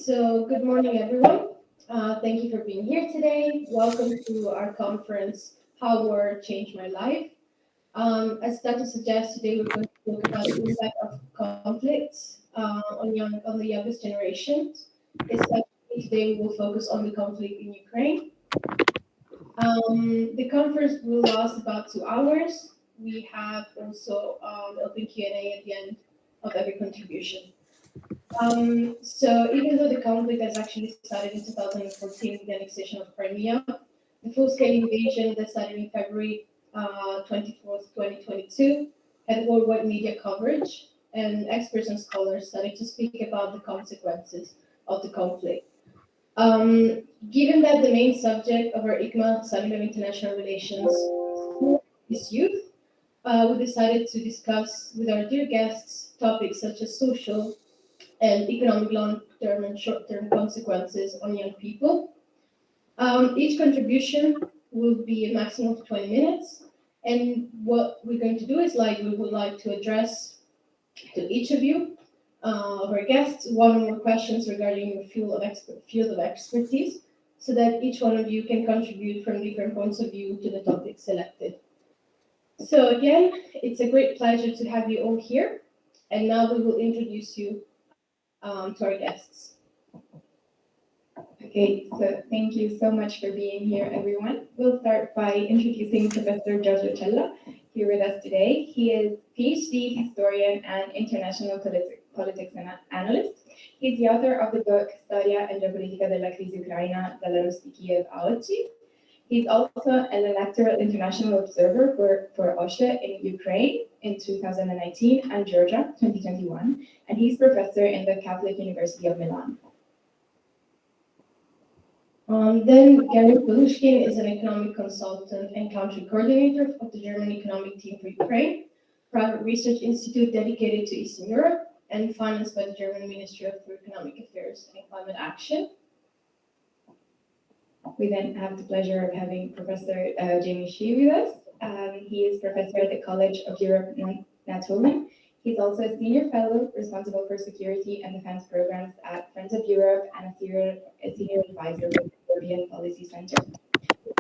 So, good morning, everyone. Thank you for being here today. Welcome to our conference, How War Changed My Life. As Dr. suggests, today we're going to talk about the impact of conflicts on the youngest generations. Especially today, we will focus on the conflict in Ukraine. The conference will last about 2 hours. We have also open Q&A at the end of every contribution. So even though the conflict has actually started in 2014 with the annexation of Crimea, the full-scale invasion that started in February 24th, 2022, had worldwide media coverage, and experts and scholars started to speak about the consequences of the conflict. Given that the main subject of our Hikma study of international relations is youth, we decided to discuss with our dear guests topics such as social and economic long-term and short-term consequences on young people. Each contribution will be a maximum of 20 minutes. And what we're going to do is we would like to address to each of you, of our guests, one or more questions regarding your field of expertise, so that each one of you can contribute from different points of view to the topic selected. So again, it's a great pleasure to have you all here. And now we will introduce you to our guests. Okay, so thank you so much for being here, everyone. We'll start by introducing Professor Giorgio Cella here with us today. He is PhD historian and international politics analyst. He's the author of the book Storia e geopolitica della crisi ucraina dalla Rustichiev a oggi. He's also an electoral international observer for OSCE in Ukraine in 2019 and Georgia 2021, and he's professor in the Catholic University of Milan. Then Gary Belushkin is an economic consultant and country coordinator of the German Economic Team for Ukraine, private research institute dedicated to Eastern Europe and financed by the German Ministry for Economic Affairs and Climate Action. We then have the pleasure of having Professor Jamie Shee with us. He is professor at the College of Europe Natolin. He's also a senior fellow responsible for security and defense programs at Friends of Europe and a senior advisor with the European Policy Center.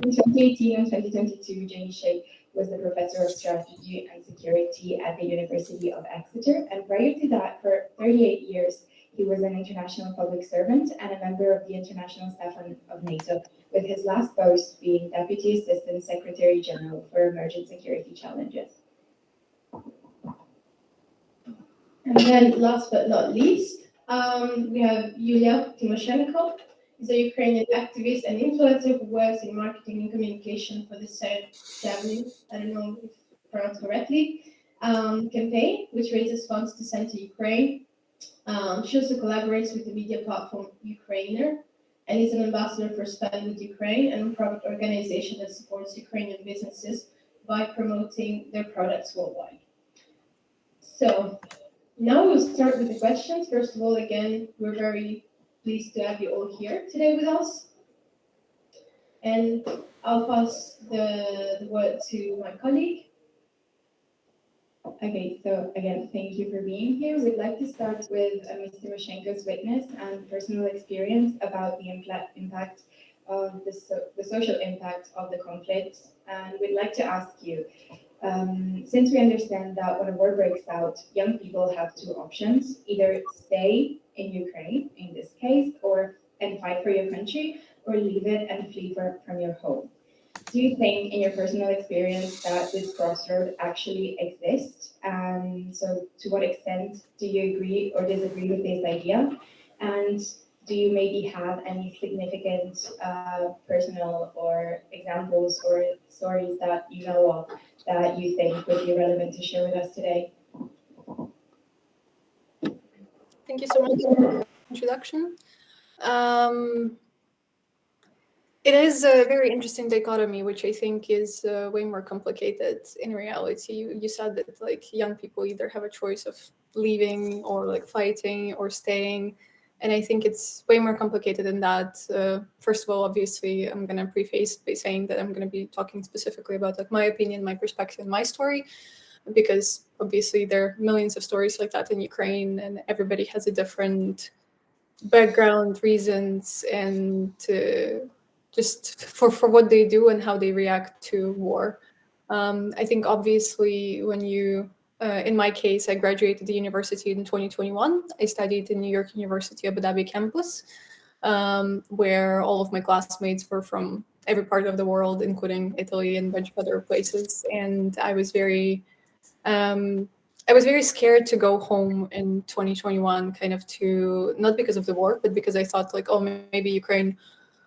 In 2018 and 2022, Jamie Shee was the professor of strategy and security at the University of Exeter. And prior to that, for 38 years, he was an international public servant and a member of the international staff of NATO, with his last post being Deputy Assistant Secretary General for Emergent Security Challenges. And then last but not least, we have Yulia Tymoshenko. He's a Ukrainian activist and influencer who works in marketing and communication for the Shavny, I don't know if pronounced correctly, campaign, which raises funds to send to Ukraine. She also collaborates with the media platform Ukrainer and is an ambassador for Spend with Ukraine, and a private organization that supports Ukrainian businesses by promoting their products worldwide. So now we'll start with the questions. First of all, again, we're very pleased to have you all here today with us. And I'll pass the word to my colleague. Okay, so again, thank you for being here. We'd like to start with Ms. Tymoshenko's witness and personal experience about the impact of the social impact of the conflict. And we'd like to ask you, since we understand that when a war breaks out, young people have two options: either stay in Ukraine, in this case, and fight for your country, or leave it and flee from your home. Do you think, in your personal experience, that this crossroad actually exists? And so to what extent do you agree or disagree with this idea? And do you maybe have any significant personal or examples or stories that you know of that you think would be relevant to share with us today? Thank you so much for the introduction. It is a very interesting dichotomy, which I think is way more complicated in reality. You said that young people either have a choice of leaving or fighting or staying. And I think it's way more complicated than that. First of all, obviously, I'm going to preface by saying that I'm going to be talking specifically about my opinion, my perspective, my story, because obviously there are millions of stories like that in Ukraine, and everybody has a different background reasons and just for what they do and how they react to war. I think obviously when you, in my case, I graduated the university in 2021. I studied in New York University Abu Dhabi campus, where all of my classmates were from every part of the world, including Italy and a bunch of other places. And um, I was very scared to go home in 2021, kind of to, not because of the war, but because I thought like, oh, maybe Ukraine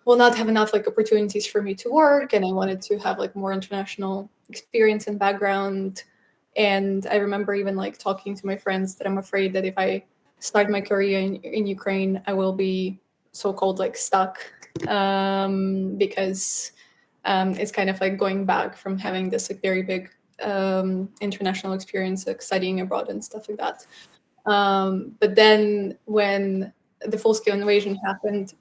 will not have enough like opportunities for me to work, and I wanted to have like more international experience and background. And I remember even like talking to my friends that I'm afraid that if I start my career in Ukraine, I will be so-called like stuck, because it's kind of like going back from having this like very big international experience, like studying abroad and stuff like that. But then when the full-scale invasion happened,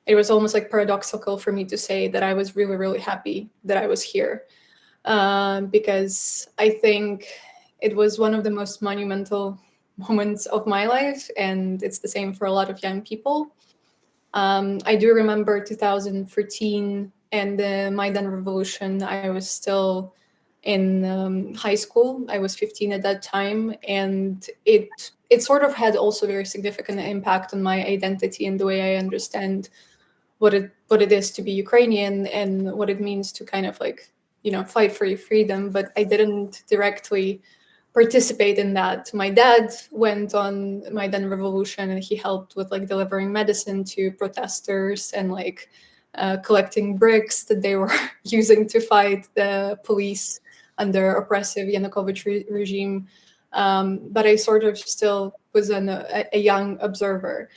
it was almost like paradoxical for me to say that I was really, really happy that I was here, because I think it was one of the most monumental moments of my life, and it's the same for a lot of young people. I do remember 2013 and the Maidan Revolution. I was still in high school. I was 15 at that time, and it sort of had also very significant impact on my identity and the way I understand what it is to be Ukrainian and what it means to kind of like, fight for your freedom. But I didn't directly participate in that. My dad went on Maidan Revolution, and he helped with like delivering medicine to protesters and like collecting bricks that they were using to fight the police under oppressive Yanukovych regime. But I sort of still was a young observer.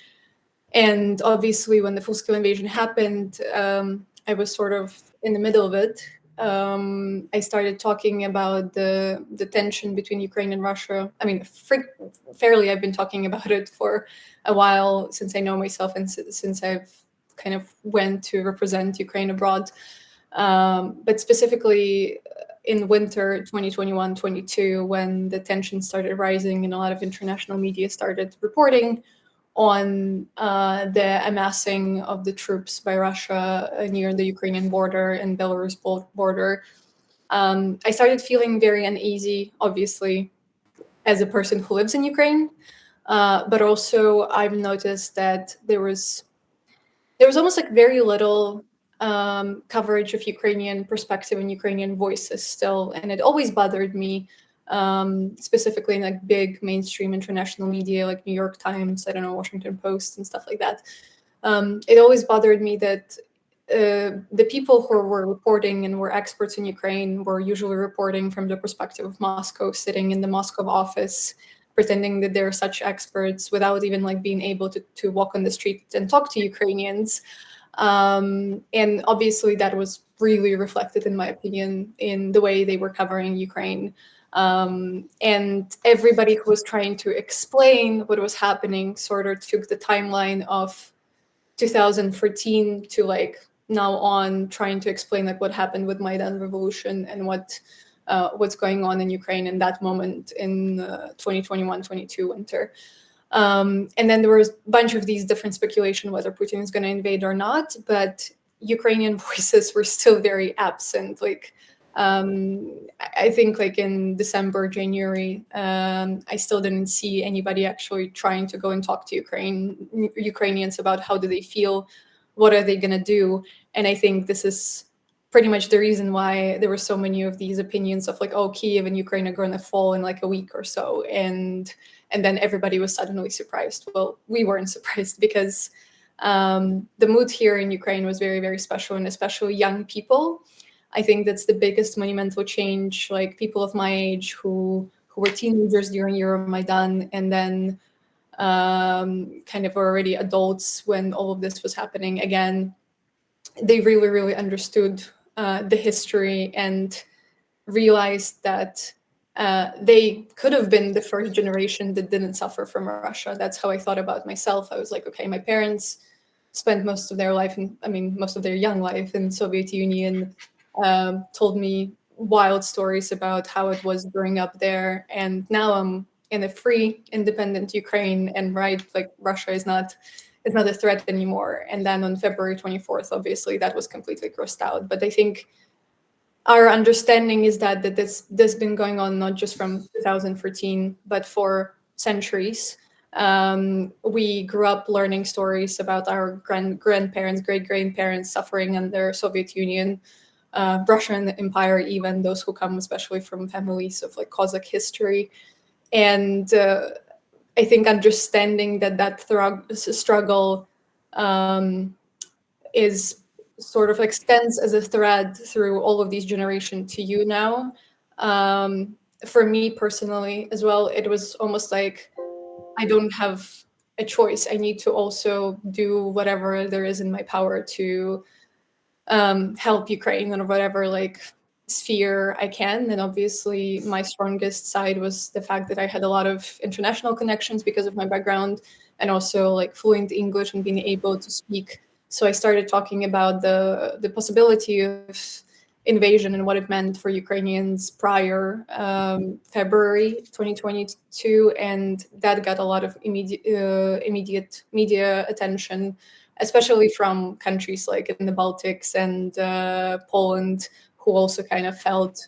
And obviously, when the full-scale invasion happened, I was sort of in the middle of it. I started talking about the tension between Ukraine and Russia. I mean, fairly, I've been talking about it for a while since I know myself and since I've kind of went to represent Ukraine abroad. But specifically in winter 2021-22, when the tension started rising and a lot of international media started reporting on the amassing of the troops by Russia near the Ukrainian border and Belarus border, I started feeling very uneasy, obviously, as a person who lives in Ukraine. But also, I've noticed that there was almost like very little coverage of Ukrainian perspective and Ukrainian voices still, and it always bothered me, specifically in like big mainstream international media like New York Times, I don't know, Washington Post and stuff like that. It always bothered me that the people who were reporting and were experts in Ukraine were usually reporting from the perspective of Moscow, sitting in the Moscow office, pretending that they're such experts without even like being able to walk on the street and talk to Ukrainians. And obviously that was really reflected, in my opinion, in the way they were covering Ukraine. And everybody who was trying to explain what was happening sort of took the timeline of 2014 to like now on, trying to explain like what happened with Maidan Revolution and what's going on in Ukraine in that moment in 2021-22 winter. And then there was a bunch of these different speculation whether Putin is going to invade or not, but Ukrainian voices were still very absent. Like I think like in December, January, I still didn't see anybody actually trying to go and talk to Ukrainians about how do they feel, what are they going to do. And I think this is pretty much the reason why there were so many of these opinions of like, oh, Kiev and Ukraine are going to fall in like a week or so. And then everybody was suddenly surprised. Well, we weren't surprised because the mood here in Ukraine was very, very special, and especially young people. I think that's the biggest monumental change, like people of my age who were teenagers during Euromaidan and then kind of were already adults when all of this was happening again. They really, really understood the history and realized that they could have been the first generation that didn't suffer from Russia. That's how I thought about myself. I was like, okay, my parents spent most of their life, most of their young life in Soviet Union, told me wild stories about how it was growing up there. And now I'm in a free, independent Ukraine, and right, like Russia is not a threat anymore. And then on February 24th, obviously that was completely crossed out. But I think our understanding is that this been going on not just from 2014, but for centuries. We grew up learning stories about our grandparents, great grandparents suffering under Soviet Union, Russian Empire, even those who come especially from families of like Cossack history. And I think understanding that struggle is sort of extends as a thread through all of these generations to you now. For me personally as well, it was almost like I don't have a choice. I need to also do whatever there is in my power to help Ukraine in whatever like sphere I can. And obviously, my strongest side was the fact that I had a lot of international connections because of my background, and also like fluent English and being able to speak. So I started talking about the possibility of invasion and what it meant for Ukrainians prior February 2022, and that got a lot of immediate media attention, especially from countries like in the Baltics and Poland, who also kind of felt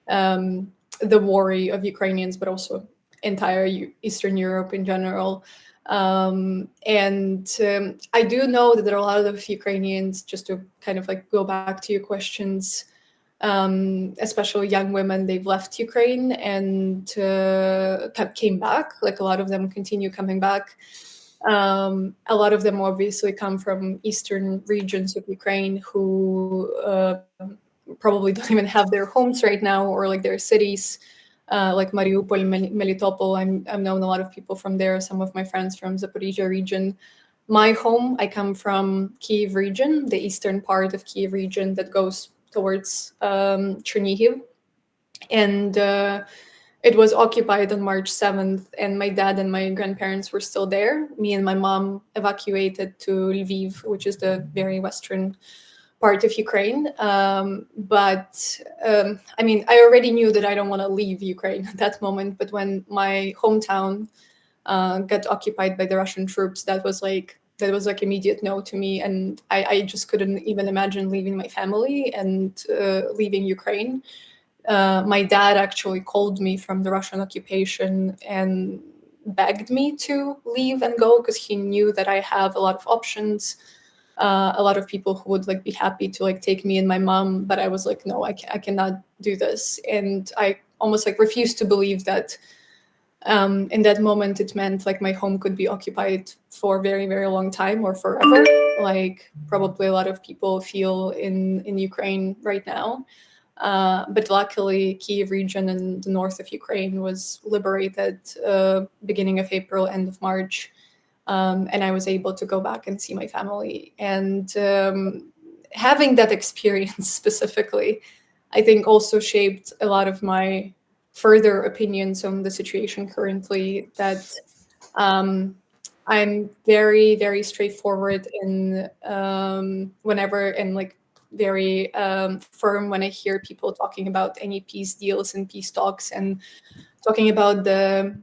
the worry of Ukrainians, but also entire Eastern Europe in general. And I do know that there are a lot of Ukrainians, just to kind of like go back to your questions, especially young women, they've left Ukraine and came back. Like a lot of them continue coming back. A lot of them obviously come from eastern regions of Ukraine who probably don't even have their homes right now, or like their cities, like Mariupol, Melitopol. I've known a lot of people from there. Some of my friends from Zaporizhia region. My home, I come from Kyiv region, the eastern part of Kyiv region that goes towards Chernihiv, and it was occupied on March 7th, and my dad and my grandparents were still there. Me and my mom evacuated to Lviv, which is the very western part of Ukraine. But I mean, I already knew that I don't want to leave Ukraine at that moment. But when my hometown got occupied by the Russian troops, that was like immediate no to me, and I just couldn't even imagine leaving my family and leaving Ukraine. My dad actually called me from the Russian occupation and begged me to leave and go because he knew that I have a lot of options, a lot of people who would like be happy to like take me and my mom. But I was like, no, I cannot do this, and I almost like refused to believe that. In that moment, it meant like my home could be occupied for a very, very long time or forever, like probably a lot of people feel in Ukraine right now. But luckily, Kyiv region and the north of Ukraine was liberated beginning of April, end of March, and I was able to go back and see my family. And having that experience specifically, I think also shaped a lot of my further opinions on the situation currently. That I'm very, very straightforward in whenever and like very firm when I hear people talking about any peace deals and peace talks and talking about the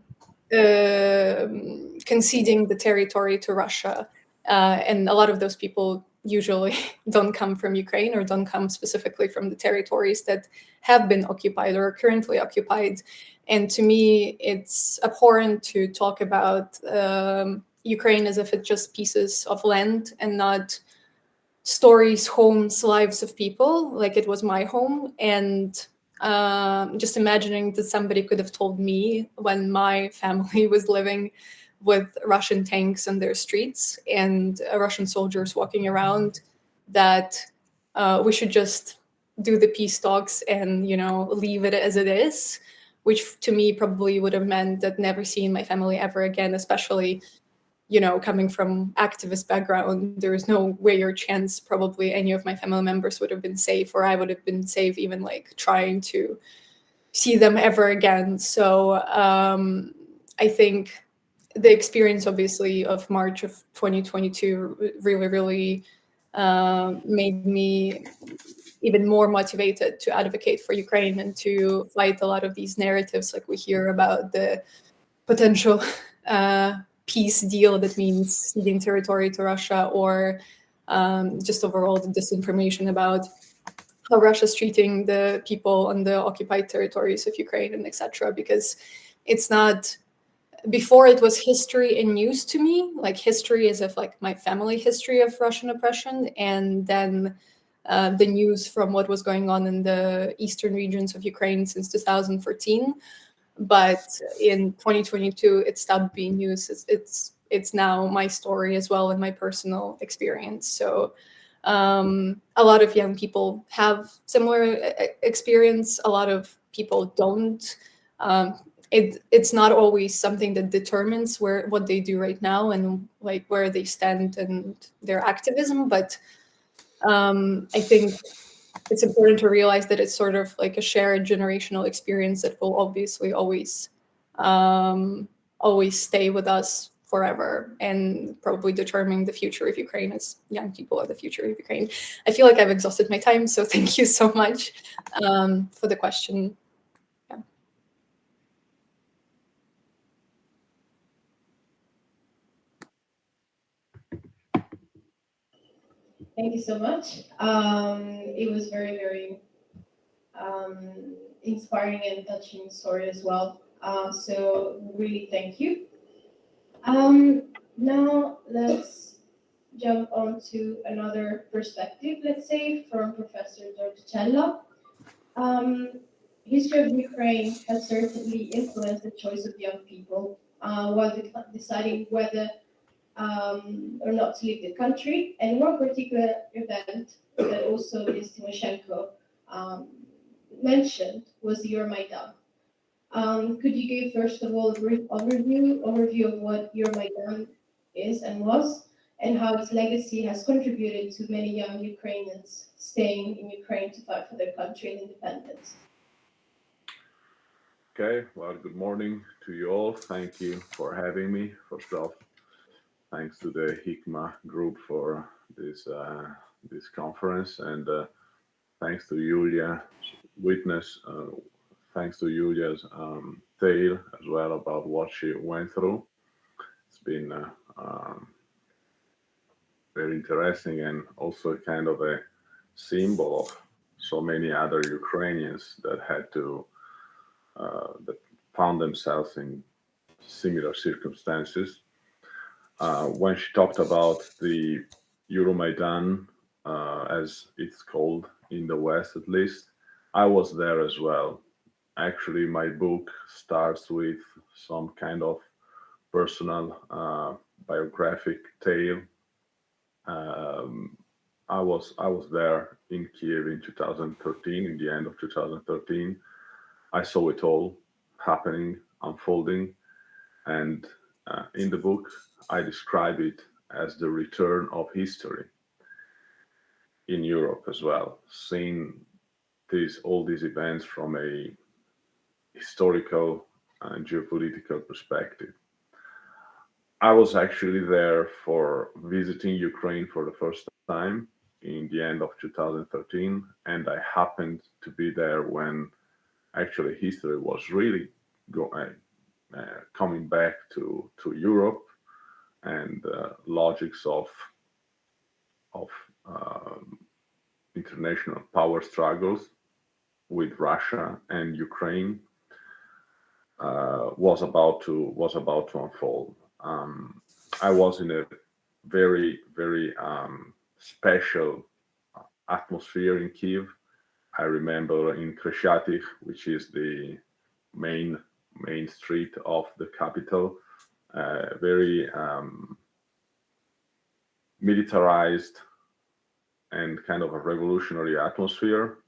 conceding the territory to Russia. And a lot of those people usually don't come from Ukraine or don't come specifically from the territories that have been occupied or are currently occupied. And to me, it's abhorrent to talk about Ukraine as if it's just pieces of land and not stories, homes, lives of people, like it was my home. And just imagining that somebody could have told me when my family was living with Russian tanks on their streets and Russian soldiers walking around that we should just do the peace talks and, you know, leave it as it is, which to me probably would have meant that never seeing my family ever again, especially, you know, coming from activist background. There is no way or chance probably any of my family members would have been safe, or I would have been safe even like trying to see them ever again. So I think the experience obviously of March of 2022 really made me even more motivated to advocate for Ukraine and to fight a lot of these narratives like we hear about the potential peace deal that means ceding territory to Russia, or just overall the disinformation about how Russia's treating the people on the occupied territories of Ukraine and etc. Because it's not, before it was history and news to me, like history as if like my family history of Russian oppression, and then the news from what was going on in the eastern regions of Ukraine since 2014. But in 2022, it stopped being news. It's now my story as well and my personal experience. So a lot of young people have similar experience. A lot of people don't. It's not always something that determines what they do right now and like where they stand and their activism. But I think it's important to realize that it's sort of like a shared generational experience that will obviously always stay with us forever and probably determine the future of Ukraine, as young people are the future of Ukraine. I feel like I've exhausted my time, so thank you so much for the question. Yeah. Thank you so much. It was very, very inspiring and touching story as well. So really thank you. Now let's jump on to another perspective, let's say, from Professor Torticella. Um, History of Ukraine has certainly influenced the choice of young people while deciding whether or not to leave the country. And one particular event that also Ms. Timoshenko um, mentioned was the Euromaidan. Could you give, first of all, a brief overview of what Euromaidan is and was, and how its legacy has contributed to many young Ukrainians staying in Ukraine to fight for their country and independence? Okay, well, good morning to you all. Thank you for having me. First off, thanks to the Hikma group for this conference, and thanks to Julia's witness. Thanks to Julia's tale as well about what she went through. It's been very interesting and also kind of a symbol of so many other Ukrainians that had to that found themselves in similar circumstances. When she talked about the Euromaidan, as it's called in the West at least, I was there as well. Actually, my book starts with some kind of personal biographic tale. I was there in Kiev in 2013, in the end of 2013. I saw it all happening, unfolding, and in the book, I describe it as the return of history in Europe as well, seeing all these events from a historical and geopolitical perspective. I was actually there for visiting Ukraine for the first time in the end of 2013, and I happened to be there when actually history was really coming back to Europe, and logics of international power struggles with Russia and Ukraine was about to unfold. I was in a very very special atmosphere in Kiev. I remember in Khreshchatyk, which is the main street of the capital, very militarized and kind of a revolutionary atmosphere,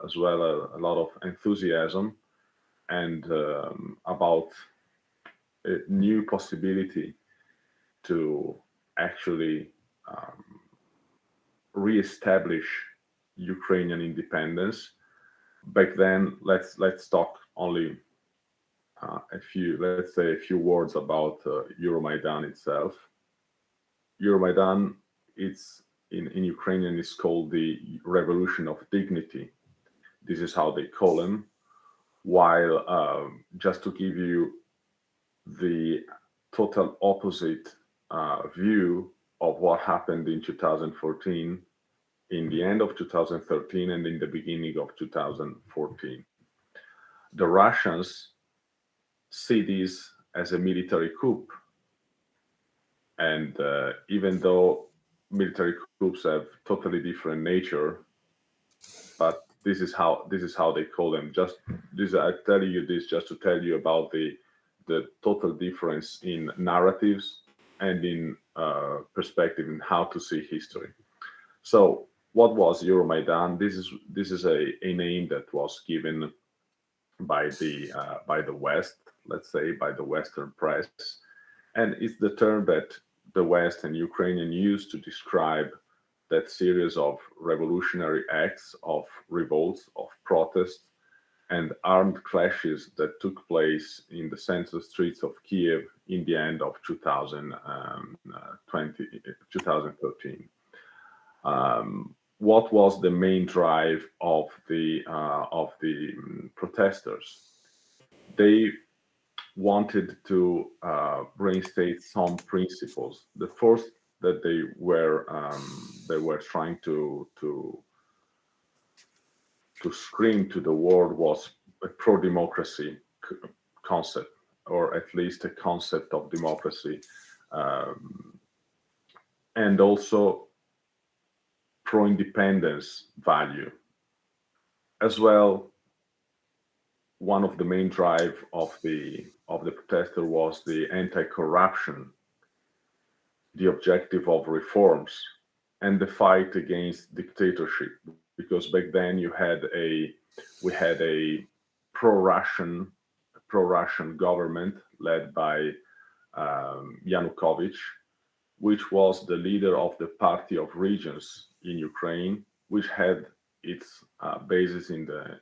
as well as a lot of enthusiasm and about a new possibility to actually reestablish Ukrainian independence. Back then, let's talk only let's say a few words about Euromaidan itself. Euromaidan, it's in Ukrainian, is called the Revolution of Dignity. This is how they call him. While just to give you the total opposite view of what happened in 2014, in the end of 2013, and in the beginning of 2014. The Russians see this as a military coup. And even though military coups have totally different nature, but this is how they call them. Just this, I tell you this just to tell you about the total difference in narratives and in perspective in how to see history. So, what was Euromaidan? This is a name that was given by the West, let's say, by the Western press, and it's the term that the West and Ukrainian use to describe that series of revolutionary acts, of revolts, of protests, and armed clashes that took place in the central streets of Kiev in the end of 2013. What was the main drive of the protesters? They wanted to reinstate some principles. The first that they were trying to scream to the world was a pro-democracy concept, or at least a concept of democracy, and also pro-independence value. As well, one of the main drive of the protester was the anti-corruption, the objective of reforms, and the fight against dictatorship. Because back then we had a pro-Russian government led by Yanukovych, which was the leader of the Party of Regions in Ukraine, which had its bases in the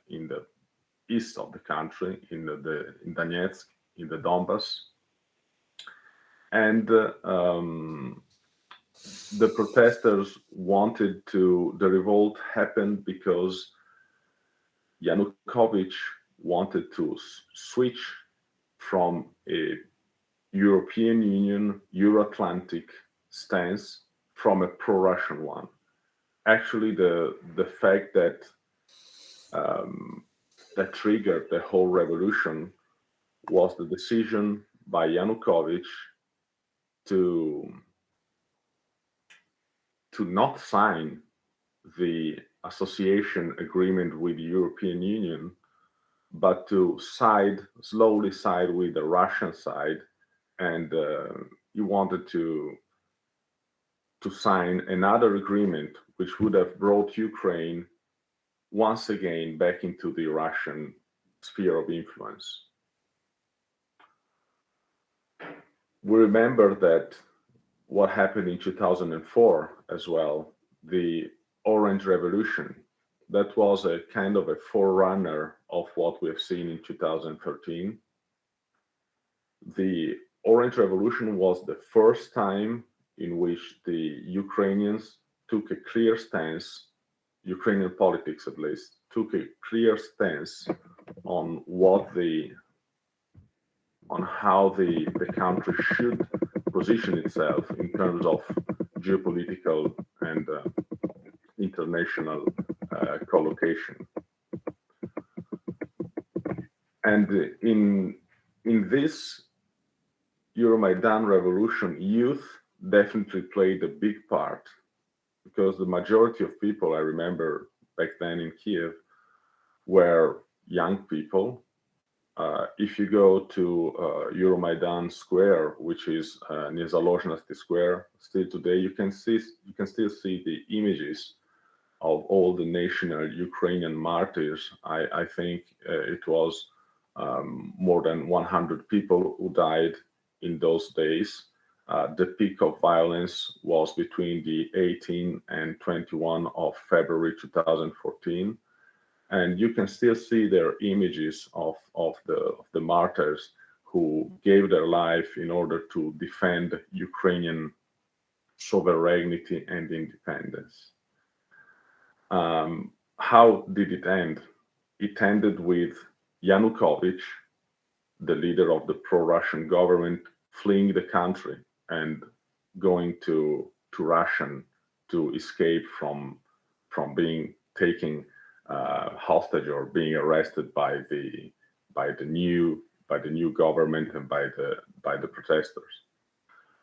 east of the country, in Donetsk, in the Donbass. And the protesters wanted the revolt happened because Yanukovych wanted to switch from a European Union, Euro-Atlantic stance from a pro-Russian one. Actually, the fact that that triggered the whole revolution was the decision by Yanukovych to not sign the association agreement with the European Union, but to slowly side with the Russian side, and he wanted to sign another agreement which would have brought Ukraine once again back into the Russian sphere of influence. We remember that what happened in 2004 as well, the Orange Revolution, that was a kind of a forerunner of what we have seen in 2013. The Orange Revolution was the first time in which the Ukrainians took a clear stance, Ukrainian politics at least, took a clear stance on how the country should position itself in terms of geopolitical and international collocation. And in this Euromaidan revolution, youth definitely played a big part, because the majority of people I remember back then in Kiev were young people. If you go to Euromaidan Square, which is near Zalozhnesty Square, still today, you can still see the images of all the national Ukrainian martyrs. I think it was more than 100 people who died in those days. The peak of violence was between the 18 and 21 of February 2014. And you can still see their images of the martyrs who gave their life in order to defend Ukrainian sovereignty and independence. How did it end? It ended with Yanukovych the leader of the pro-Russian government fleeing the country and going to Russia to escape from being taken hostage or being arrested by the new government and by the protesters.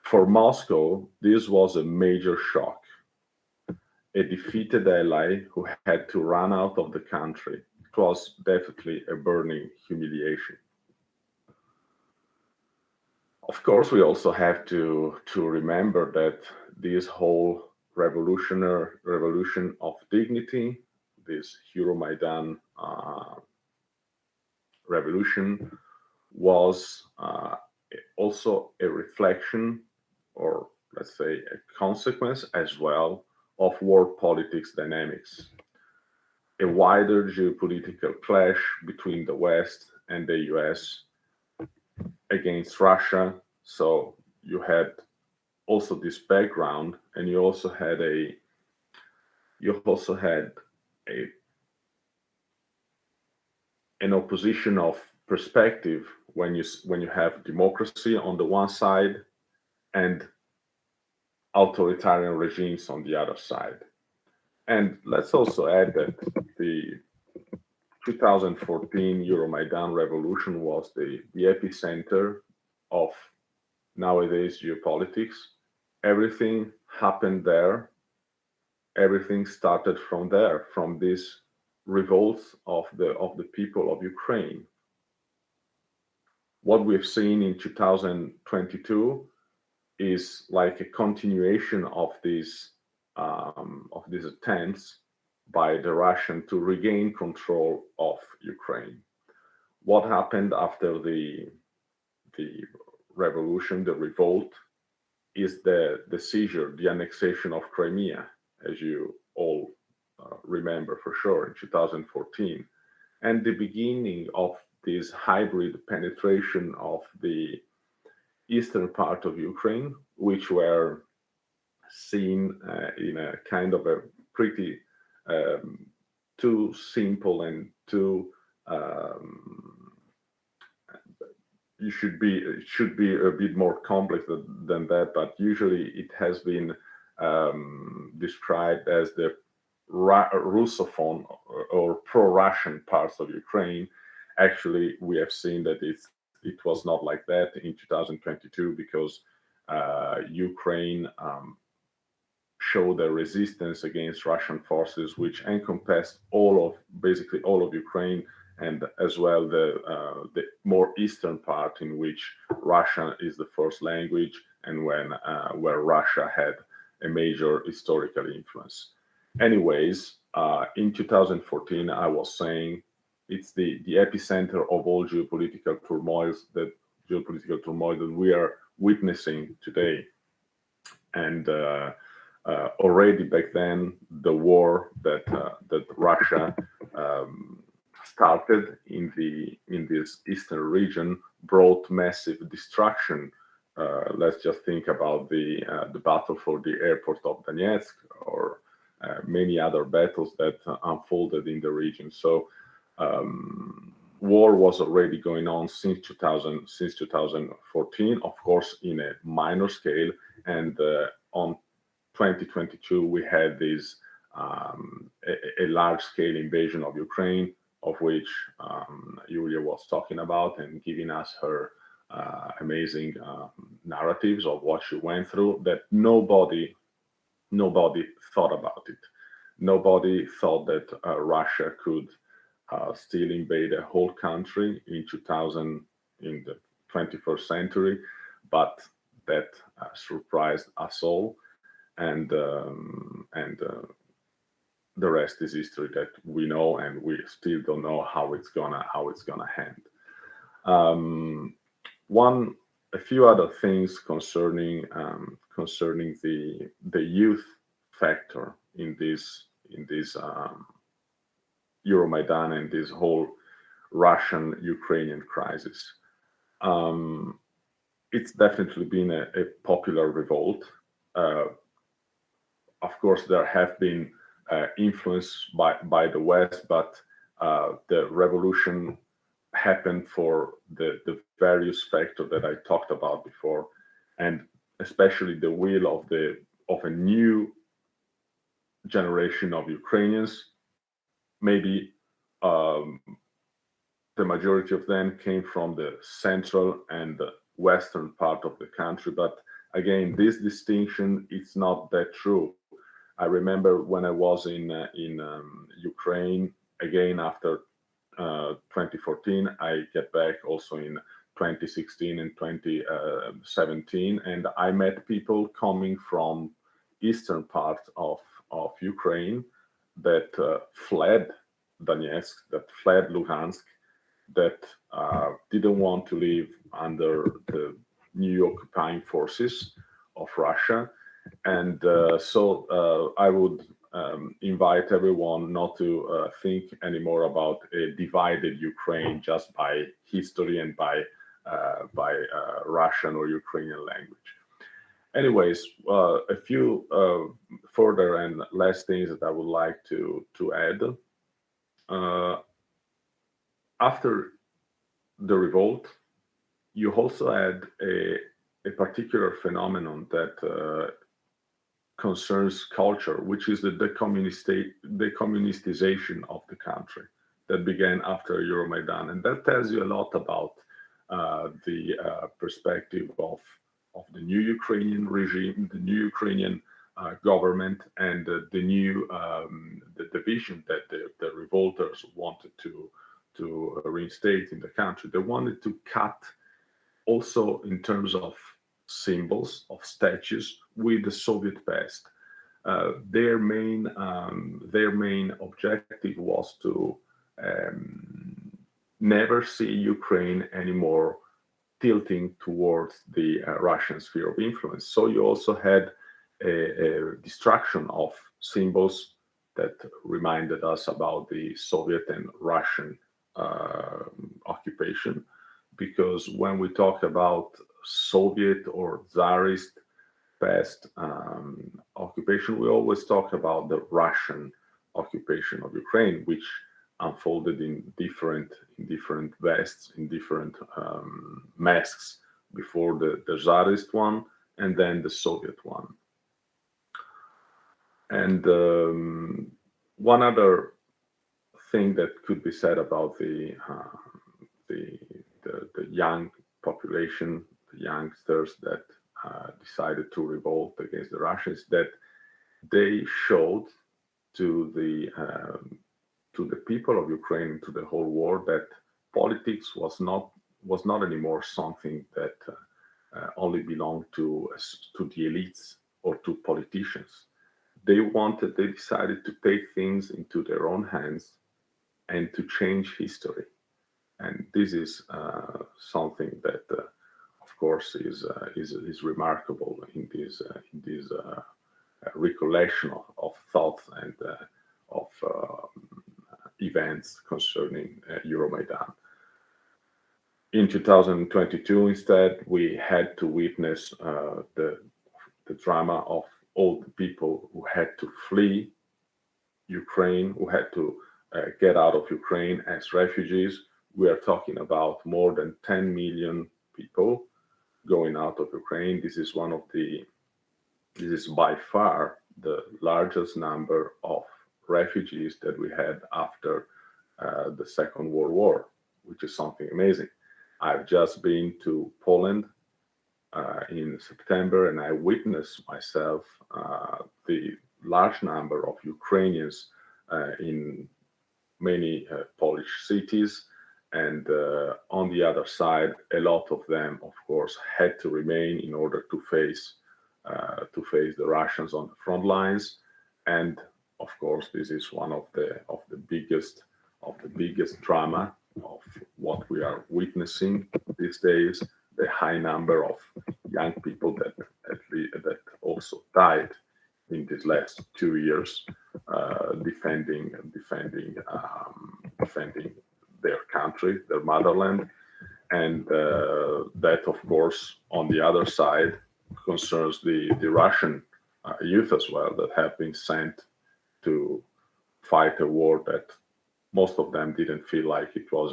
For Moscow, this was a major shock. A defeated ally who had to run out of the country. It was definitely a burning humiliation. Of course, we also have to remember that this whole revolution of dignity, this Euromaidan revolution, was also a reflection, or let's say a consequence as well, of world politics dynamics. A wider geopolitical clash between the West and the US against Russia. So you had also this background, and you also had an opposition of perspective when you have democracy on the one side and authoritarian regimes on the other side. And let's also add that the 2014 Euromaidan revolution was the epicenter of nowadays geopolitics. Everything happened there. Everything started from there, from this revolt of the people of Ukraine. What we've seen in 2022 is like a continuation of these attempts by the Russian to regain control of Ukraine. What happened after the revolution, the revolt, is the seizure, the annexation of Crimea, as you all remember for sure, in 2014, and the beginning of this hybrid penetration of the eastern part of Ukraine, which were seen in a kind of a pretty too simple and too it should be a bit more complex than that, but usually it has been described as the Russophone or pro-Russian parts of Ukraine. Actually, we have seen that it was not like that in 2022, because Ukraine showed a resistance against Russian forces, which encompassed basically all of Ukraine, and as well the more eastern part, in which Russian is the first language, and where Russia had a major historical influence. Anyways, in 2014, I was saying it's the epicenter of all geopolitical turmoil that we are witnessing today. And already back then, the war that Russia started in this eastern region brought massive destruction. Let's just think about the battle for the airport of Donetsk, or many other battles that unfolded in the region. So war was already going on since 2014, of course, in a minor scale. And on 2022, we had this a large-scale invasion of Ukraine, of which Yulia was talking about and giving us her amazing narratives of what she went through, that nobody thought about it. Nobody thought that Russia could still invade a whole country in the 21st century, but that surprised us all, and the rest is history that we know, and we still don't know how it's gonna end. A few other things concerning the youth factor in this Euromaidan and this whole Russian-Ukrainian crisis. It's definitely been a popular revolt. Of course, there have been influence by the West, but the revolution happened for the various factors that I talked about before, and especially the will of a new generation of Ukrainians. Maybe the majority of them came from the central and the western part of the country, but again, this distinction is not that true. I remember when I was in Ukraine again after 2014. I get back also in 2016 and 2017, and I met people coming from eastern part of Ukraine that fled Donetsk, that fled Luhansk, that didn't want to live under the new occupying forces of Russia. And I would invite everyone not to think anymore about a divided Ukraine just by history and by Russian or Ukrainian language. Anyways, a few further and last things that I would like to add. After the revolt, you also had a particular phenomenon that concerns culture, which is the decommunistization of the country that began after Euromaidan. And that tells you a lot about the perspective of the new Ukrainian regime, the new Ukrainian government, and the new the vision that the revolters wanted to reinstate in the country. They wanted to cut also in terms of symbols, of statues with the Soviet past. Their main objective was to never see Ukraine anymore tilting towards the Russian sphere of influence. So you also had a destruction of symbols that reminded us about the Soviet and Russian occupation. Because when we talk about Soviet or Tsarist past occupation, we always talk about the Russian occupation of Ukraine, which unfolded in different vests, in different masks, before the Tsarist one and then the Soviet one. And one other thing that could be said about the young population, the youngsters that decided to revolt against the Russians, that they showed to the people of Ukraine, to the whole world, that politics was not anymore something that only belonged to the elites or to politicians. They decided to take things into their own hands and to change history. And this is something that, of course, is remarkable in this recollection of thoughts and of events concerning Euromaidan. In 2022, instead, we had to witness the drama of all the people who had to flee Ukraine, who had to get out of Ukraine as refugees. We are talking about more than 10 million people going out of Ukraine. This is by far the largest number of refugees that we had after the Second World War, which is something amazing. I've just been to Poland in September, and I witnessed myself the large number of Ukrainians in many Polish cities. And on the other side, a lot of them, of course, had to remain in order to face the Russians on the front lines. And of course, this is one of the biggest drama of what we are witnessing these days. The high number of young people that also died in these last 2 years, defending their country, their motherland, and that, of course, on the other side, concerns the Russian youth as well, that have been sent to fight a war that most of them didn't feel like it was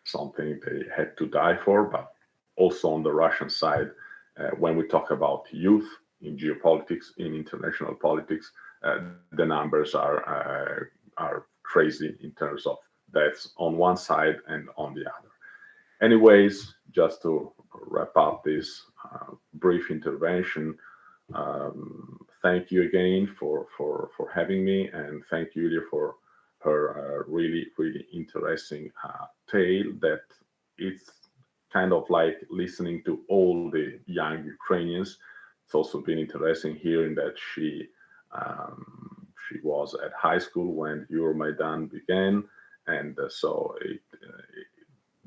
something they had to die for. But also on the Russian side, when we talk about youth in geopolitics, in international politics, the numbers are crazy in terms of deaths on one side and on the other. Anyways, just to wrap up this brief intervention, thank you again for having me, and thank Julia for her really interesting tale. That it's kind of like listening to all the young Ukrainians. It's also been interesting hearing that she was at high school when Euromaidan began, and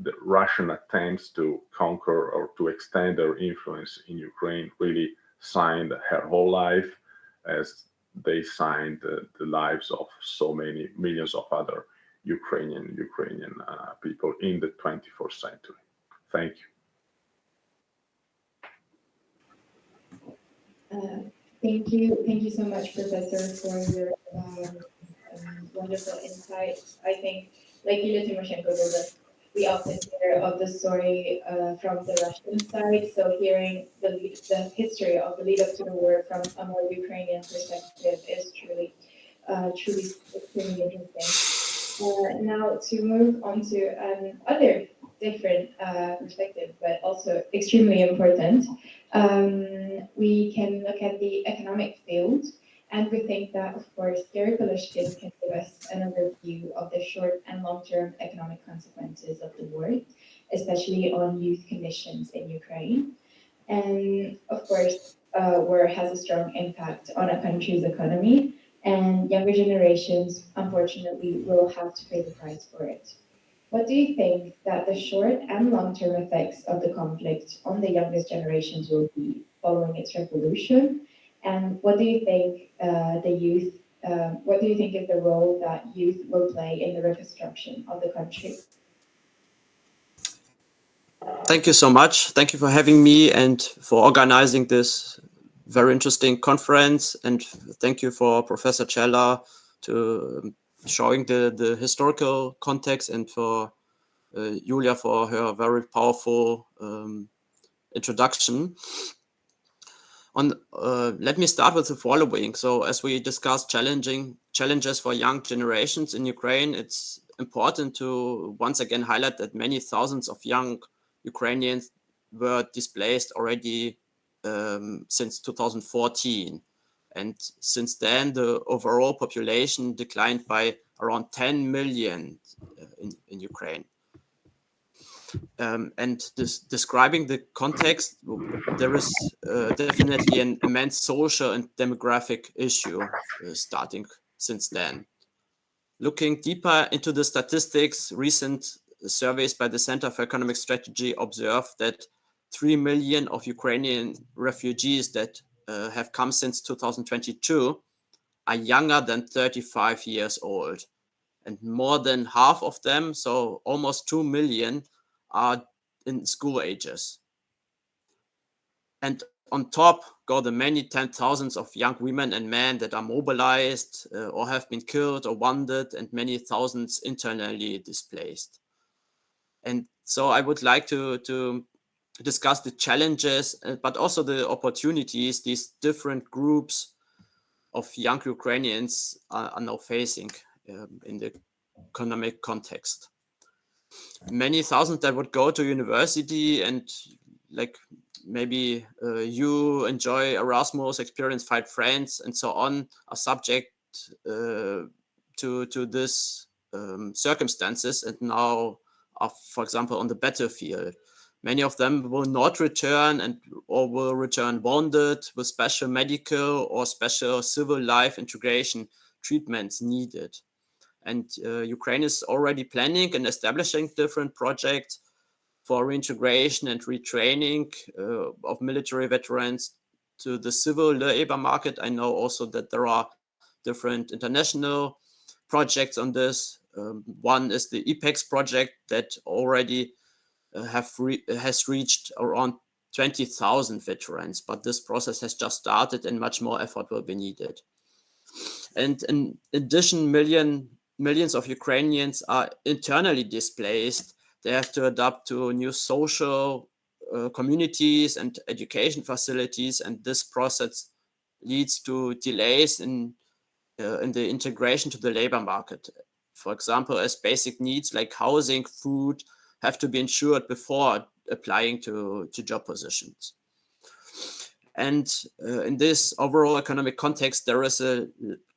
the Russian attempts to conquer or to extend their influence in Ukraine really signed her whole life, as they signed the lives of so many millions of other Ukrainian people in the 21st century. Thank you. Thank you so much, Professor, for your wonderful insights. I think, like Yulia Tymoshenko told us, we often hear of the story from the Russian side. So hearing the history of the lead up to the war from a more Ukrainian perspective is truly extremely interesting. Now to move on to another different perspective, but also extremely important, we can look at the economic field. And we think that, of course, Gary Polishkin can give us an overview of the short and long-term economic consequences of the war, especially on youth conditions in Ukraine. And of course, war has a strong impact on a country's economy, and younger generations, unfortunately, will have to pay the price for it. What do you think that the short and long-term effects of the conflict on the youngest generations will be following its resolution? And what do you think what do you think is the role that youth will play in the reconstruction of the country? Thank you so much. Thank you for having me and for organizing this very interesting conference. And thank you for Professor Cella to showing the historical context, and for Julia for her very powerful introduction. Let me start with the following. So as we discussed challenges for young generations in Ukraine, it's important to once again highlight that many thousands of young Ukrainians were displaced already since 2014. And since then, the overall population declined by around 10 million in Ukraine. And describing the context, there is definitely an immense social and demographic issue starting since then. Looking deeper into the statistics, recent surveys by the Center for Economic Strategy observe that 3 million of Ukrainian refugees that have come since 2022 are younger than 35 years old. And more than half of them, so almost 2 million, are in school ages. And on top go the many 10,000s of young women and men that are mobilized or have been killed or wounded, and many thousands internally displaced. And so I would like to discuss the challenges, but also the opportunities these different groups of young Ukrainians are now facing in the economic context. Many thousands that would go to university and, like, maybe you enjoy Erasmus experience, find friends and so on, are subject to this circumstances, and now are, for example, on the battlefield. Many of them will not return or will return wounded with special medical or special civil life integration treatments needed. And Ukraine is already planning and establishing different projects for reintegration and retraining of military veterans to the civil labor market. I know also that there are different international projects on this. One is the EPEX project that already has reached around 20,000 veterans, but this process has just started and much more effort will be needed. And in addition, millions of Ukrainians are internally displaced. They have to adapt to new social communities and education facilities, and this process leads to delays in the integration to the labor market. For example, as basic needs like housing, food have to be ensured before applying to job positions. And in this overall economic context, there is a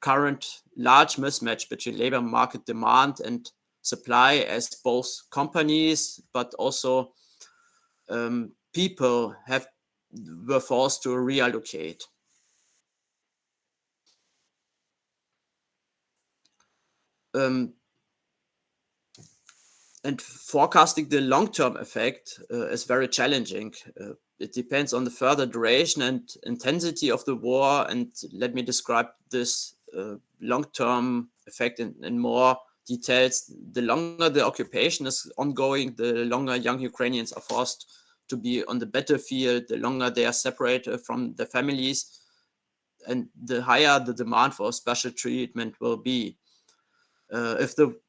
current large mismatch between labor market demand and supply, as both companies but also people were forced to reallocate. And forecasting the long-term effect is very challenging. It depends on the further duration and intensity of the war. And let me describe this long-term effect in more details. The longer the occupation is ongoing, the longer young Ukrainians are forced to be on the battlefield, the longer they are separated from their families, and the higher the demand for special treatment will be.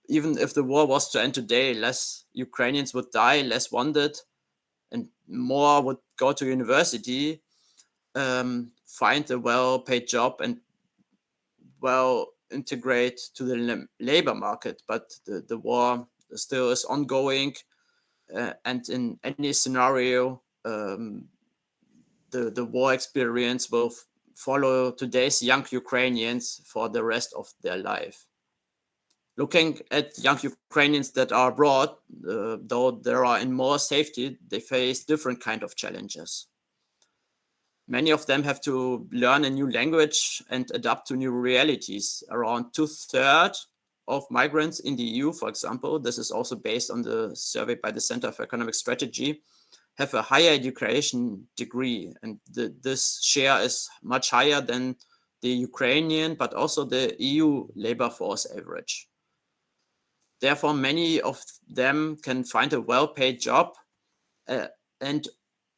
Even if the war was to end today, less Ukrainians would die, less wounded, and more would go to university, find a well-paid job, and well integrate to the labor market. But the war still is ongoing, and in any scenario, the war experience will follow today's young Ukrainians for the rest of their life. Looking at young Ukrainians that are abroad, though they are in more safety, they face different kind of challenges. Many of them have to learn a new language and adapt to new realities. Around 2/3 of migrants in the EU, for example, this is also based on the survey by the Center for Economic Strategy, have a higher education degree. And this share is much higher than the Ukrainian, but also the EU labor force average. Therefore, many of them can find a well-paid job and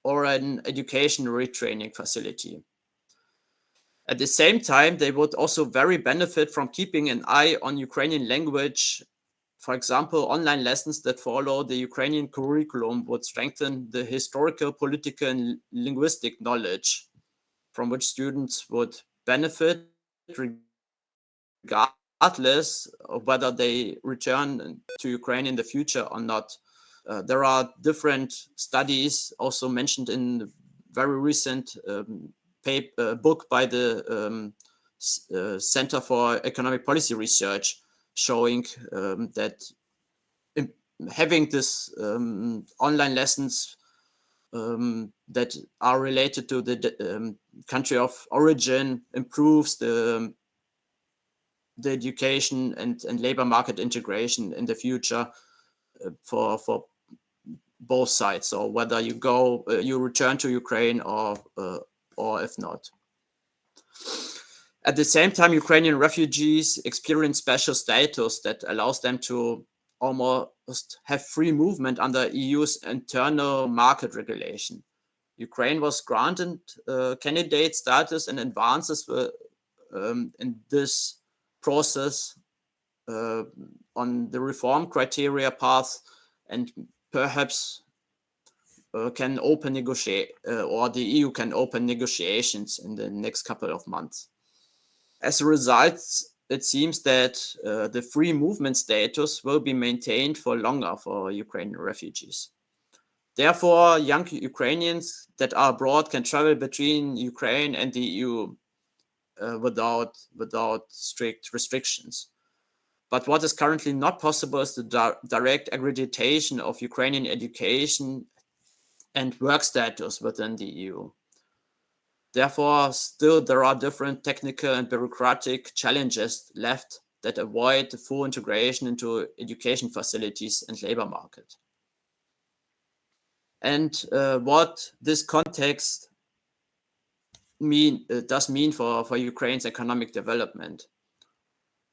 or an education retraining facility. At the same time, they would also very benefit from keeping an eye on Ukrainian language. For example, online lessons that follow the Ukrainian curriculum would strengthen the historical, political, and linguistic knowledge from which students would benefit regardless of whether they return to Ukraine in the future or not. There are different studies also mentioned in the very recent book by the Center for Economic Policy Research showing that having this online lessons that are related to the country of origin improves the education and labor market integration in the future for both sides. So whether you return to Ukraine or if not. At the same time, Ukrainian refugees experience special status that allows them to almost have free movement under EU's internal market regulation. Ukraine was granted candidate status and advances in this process on the reform criteria path, and perhaps can open negotiate or the EU can open negotiations in the next couple of months. As a result, it seems that the free movement status will be maintained for longer for Ukrainian refugees. Therefore, young Ukrainians that are abroad can travel between Ukraine and the EU without strict restrictions. But what is currently not possible is the direct accreditation of Ukrainian education and work status within the EU. Therefore, still there are different technical and bureaucratic challenges left that avoid the full integration into education facilities and labor market. And what this context does mean for Ukraine's economic development.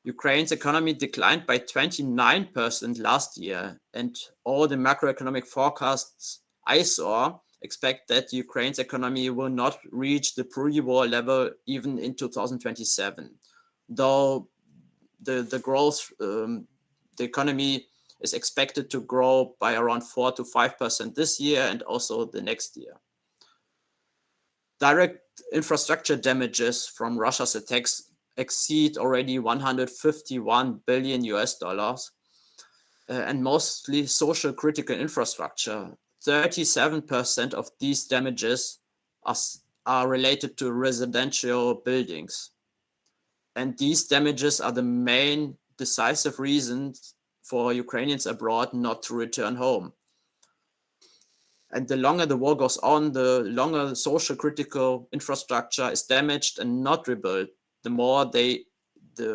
Ukraine's economy declined by 29% last year, and all the macroeconomic forecasts I saw expect that Ukraine's economy will not reach the pre-war level even in 2027, though the growth, the economy is expected to grow by around 4 to 5% this year and also the next year. Direct infrastructure damages from Russia's attacks exceed already 151 billion US dollars, and mostly social critical infrastructure. 37% of these damages are related to residential buildings. And these damages are the main decisive reasons for Ukrainians abroad not to return home. And the longer the war goes on, the longer social critical infrastructure is damaged and not rebuilt, the more the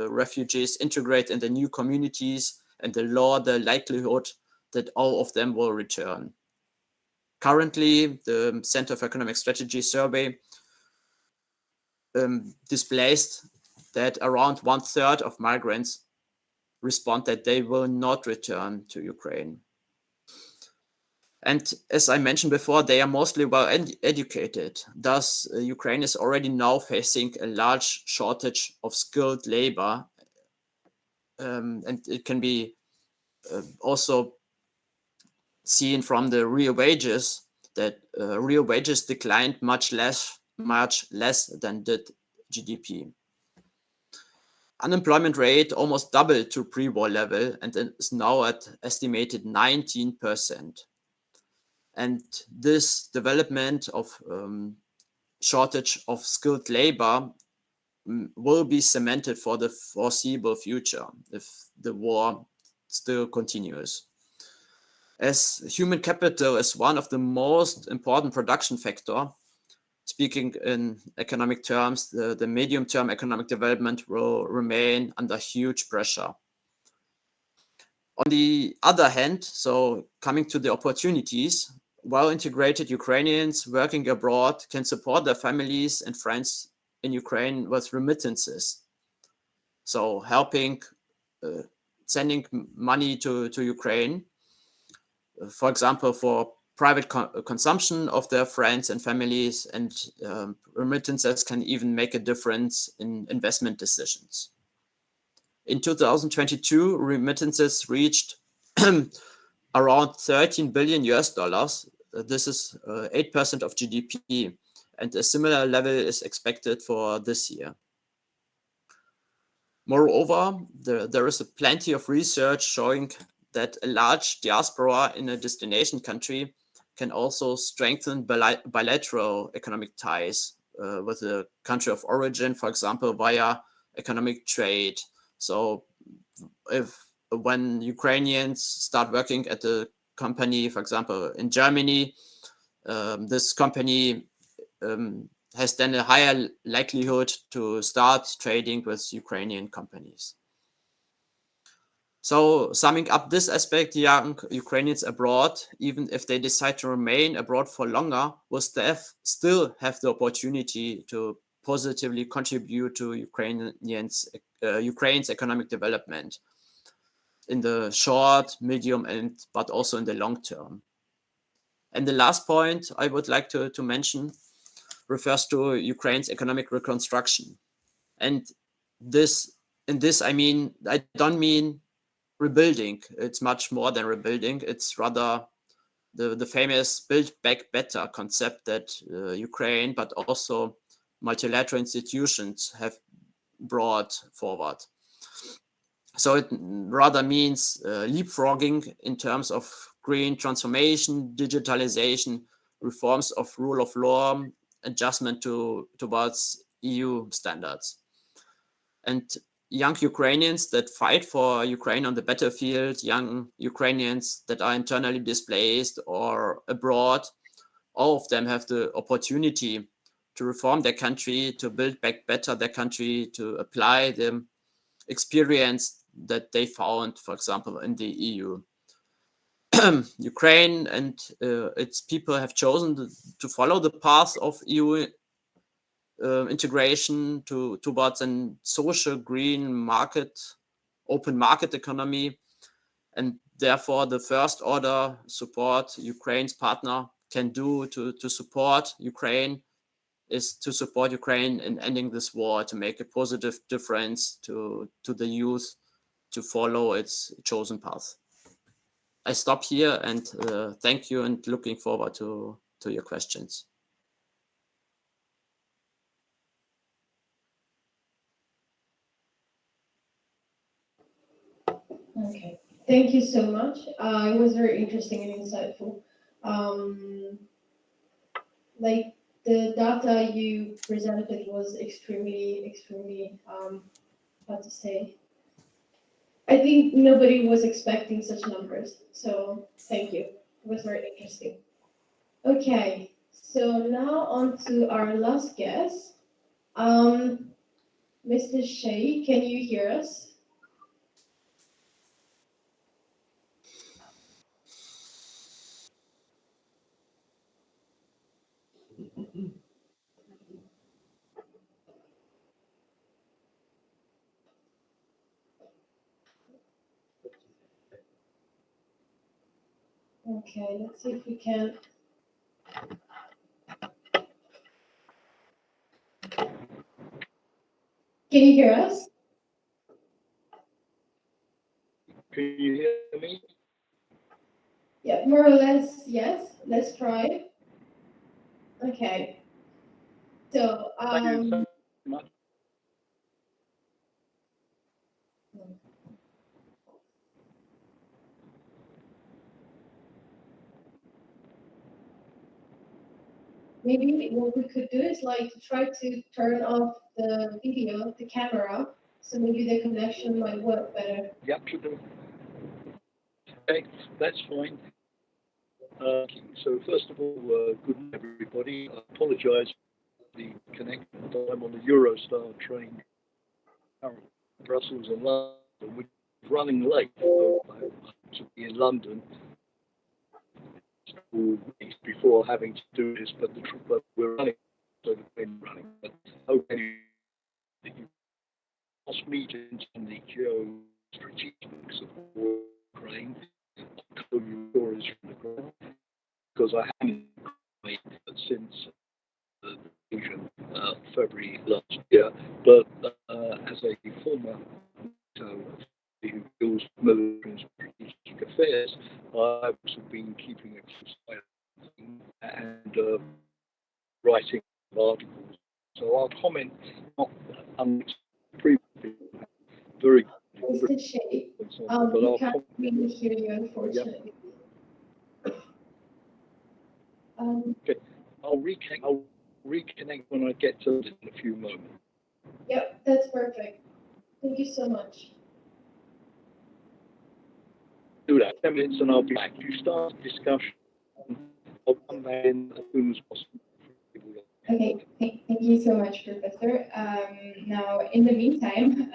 refugees integrate in the new communities, and the lower the likelihood that all of them will return. Currently, the Center for Economic Strategy survey displays that around 1/3 of migrants respond that they will not return to Ukraine. And as I mentioned before, they are mostly well educated. Thus, Ukraine is already now facing a large shortage of skilled labor. And it can be also seen from the real wages that real wages declined much less than did GDP. Unemployment rate almost doubled to pre-war level and is now at estimated 19%. And this development of shortage of skilled labor will be cemented for the foreseeable future if the war still continues. As human capital is one of the most important production factor, speaking in economic terms, the medium-term economic development will remain under huge pressure. On the other hand, so coming to the opportunities, well-integrated Ukrainians working abroad can support their families and friends in Ukraine with remittances. So helping, sending money to Ukraine, for example, for private consumption of their friends and families, and remittances can even make a difference in investment decisions. In 2022, remittances reached around 13 billion US dollars. This is 8% of GDP, and a similar level is expected for this year. Moreover, there is plenty of research showing that a large diaspora in a destination country can also strengthen bilateral economic ties with the country of origin, for example, via economic trade. So when Ukrainians start working at a company, for example, in Germany, this company has then a higher likelihood to start trading with Ukrainian companies. So summing up this aspect, young Ukrainians abroad, even if they decide to remain abroad for longer, will still have the opportunity to positively contribute to Ukraine's economic development in the short, medium, but also in the long term. And the last point I would like to mention refers to Ukraine's economic reconstruction. And in this, I don't mean rebuilding. It's much more than rebuilding. It's rather the famous Build Back Better concept that Ukraine, but also multilateral institutions have brought forward. So it rather means leapfrogging in terms of green transformation, digitalization, reforms of rule of law, adjustment towards EU standards. And young Ukrainians that fight for Ukraine on the battlefield, young Ukrainians that are internally displaced or abroad, all of them have the opportunity to reform their country, to build back better their country, to apply the experience that they found, for example, in the EU. Ukraine and its people have chosen to follow the path of EU integration towards a social green market, open market economy, and therefore the first order support Ukraine's partner can do to support Ukraine is to support Ukraine in ending this war, to make a positive difference to the youth, to follow its chosen path. I stop here and thank you, and looking forward to your questions. Okay, thank you so much. It was very interesting and insightful. Like the data you presented was extremely, how to say, I think nobody was expecting such numbers. So thank you. It was very interesting. Okay, so now on to our last guest. Mr. Shea, can you hear us? Okay, let's see if we can. Can you hear us? Can you hear me? Yeah, more or less, yes. Let's try. Okay. So, Thank you so much. maybe what we could do is like try to turn off the video, the camera, so maybe the connection might work better. Yep, should do. Okay, that's fine. So first of all, good night, everybody. I apologise for the connection. I'm on the Eurostar train, Brussels and London, which is running late. So I hope to be in London before having to do this, but we're running, so the train running. But okay, that you asked me to understand the geostrategics of Ukraine, stories from the ground, because I haven't made it since the invasion February last year. But as a former who deals with military and strategic affairs, I've also been keeping a close eye and writing articles. So I'll comment not previously very Mr. Shea, but we I'll can't really hear you, unfortunately. Okay, I'll reconnect when I get to it in a few moments. Yep, that's perfect. Thank you so much. Do that 10 minutes and I'll be back. You start the discussion. I'll come back in as soon as possible. Okay, thank you so much, Professor. Now, in the meantime,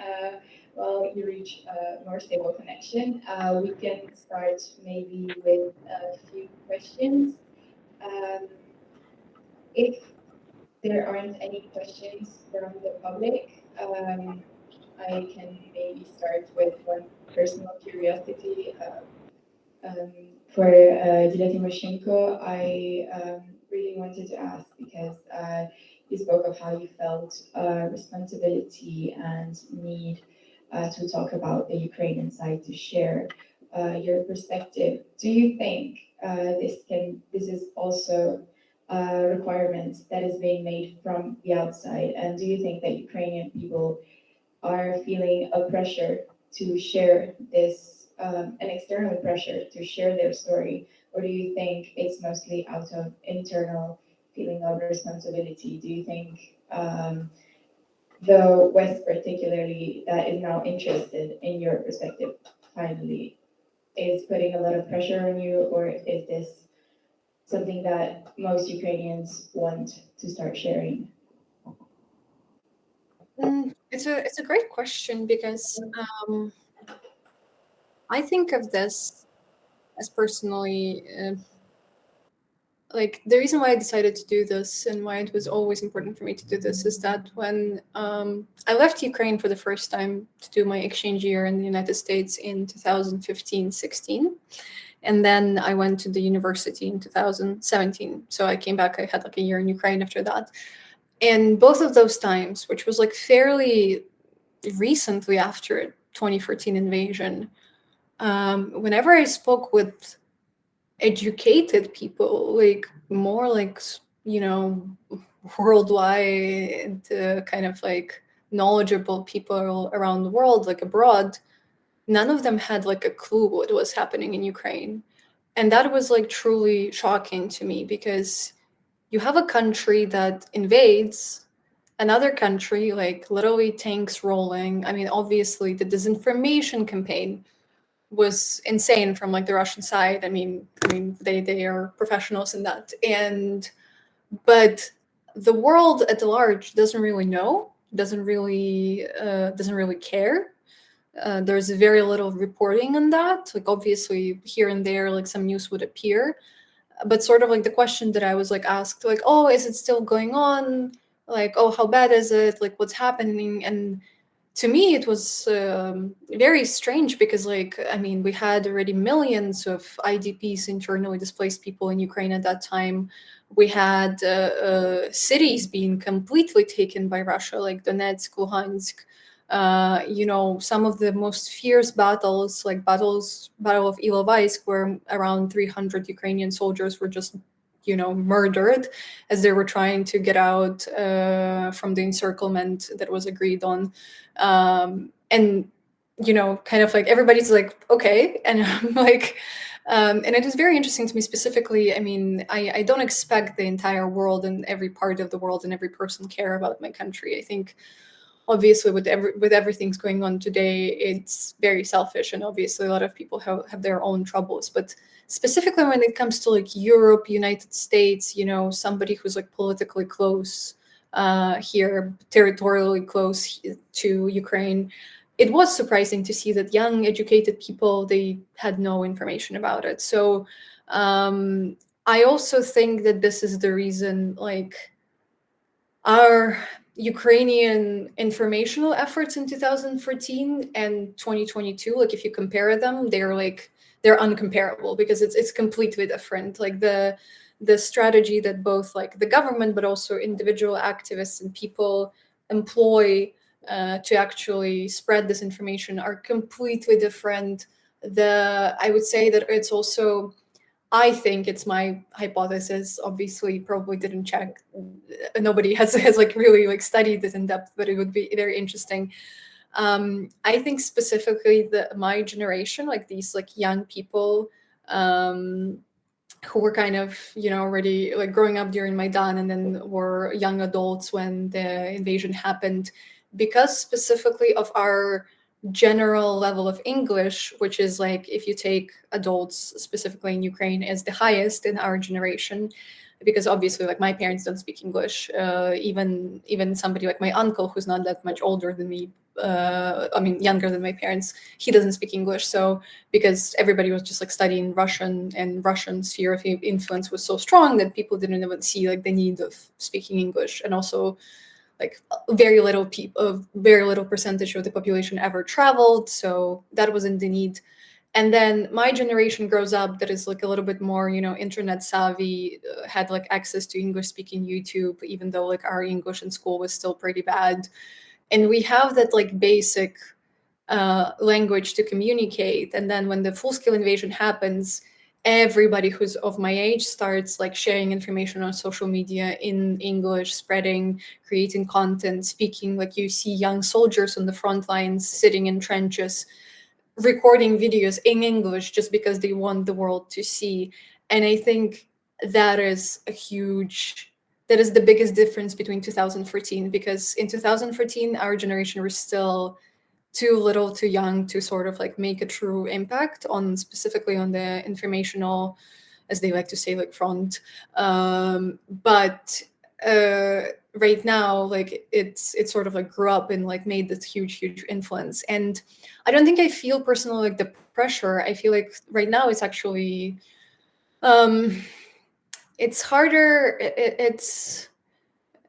while you reach a more stable connection, we can start maybe with a few questions. If there aren't any questions from the public, I can maybe start with one personal curiosity. For Julia Timoshenko, I really wanted to ask because you spoke of how you felt responsibility and need to talk about the Ukrainian side, to share your perspective. Do you think this is also a requirement that is being made from the outside? And do you think that Ukrainian people are feeling a pressure to share this, an external pressure to share their story? Or do you think it's mostly out of internal feeling of responsibility? Do you think the West, particularly, that is now interested in your perspective, finally, is putting a lot of pressure on you? Or is this something that most Ukrainians want to start sharing? It's a great question because I think of this as personally like the reason why I decided to do this and why it was always important for me to do this is that when I left Ukraine for the first time to do my exchange year in the United States in 2015-16, and then I went to the university in 2017. So I came back, I had like a year in Ukraine after that. And both of those times, which was like fairly recently after 2014 invasion, whenever I spoke with educated people, like more like, you know, worldwide kind of like knowledgeable people around the world, like abroad, none of them had like a clue what was happening in Ukraine. And that was like truly shocking to me, because you have a country that invades another country, like literally tanks rolling. I mean, obviously the disinformation campaign was insane from like the Russian side. I mean they are professionals in that. And but the world at large doesn't really know, doesn't really care. There's very little reporting on that. Like obviously here and there, like some news would appear, but sort of like the question that I was like asked, like, oh, is it still going on? Like, oh, how bad is it? Like, what's happening? And to me, it was very strange, because, like, I mean, we had already millions of IDPs, internally displaced people in Ukraine at that time. We had cities being completely taken by Russia, like Donetsk, Luhansk. You know, some of the most fierce battles, like Battle of Ilovaisk, where around 300 Ukrainian soldiers were just, you know, murdered as they were trying to get out from the encirclement that was agreed on. And you know, kind of like everybody's like, okay, and I'm like, and it is very interesting to me specifically. I mean, I don't expect the entire world and every part of the world and every person care about my country. I think obviously with everything's going on today, it's very selfish, and obviously a lot of people have their own troubles. But specifically when it comes to like Europe, United States, you know, somebody who's like politically close here, territorially close to Ukraine, it was surprising to see that young educated people, they had no information about it. So I also think that this is the reason, like, our Ukrainian informational efforts in 2014 and 2022, like if you compare them, they're uncomparable, because it's completely different. Like the strategy that both like the government but also individual activists and people employ to actually spread this information are completely different. I would say that it's also, I think it's my hypothesis. Obviously, probably didn't check. Nobody has like really like studied this in depth, but it would be very interesting. I think specifically that my generation, like these like young people, who were kind of, you know, already like growing up during Maidan and then were young adults when the invasion happened, because specifically of our general level of English, which is like, if you take adults specifically in Ukraine, is the highest in our generation, because obviously like my parents don't speak English. Even somebody like my uncle, who's not that much older than me, I mean younger than my parents, he doesn't speak English. So because everybody was just like studying Russian, and Russian sphere of influence was so strong that people didn't even see like the need of speaking English. And also like very little percentage of the population ever traveled, so that wasn't the need. And then my generation grows up that is like a little bit more, you know, internet savvy, had like access to English speaking YouTube, even though like our English in school was still pretty bad. And we have that like basic language to communicate. And then when the full-scale invasion happens, everybody who's of my age starts like sharing information on social media in English, spreading, creating content, speaking. Like you see young soldiers on the front lines sitting in trenches, recording videos in English just because they want the world to see. And I think that is the biggest difference between 2014, because in 2014 our generation was still too little, too young to sort of like make a true impact on, specifically on the informational, as they like to say, like front. But right now, like it's sort of like grew up and like made this huge influence. And I don't think I feel personally like the pressure. I feel like right now it's actually it's harder. It's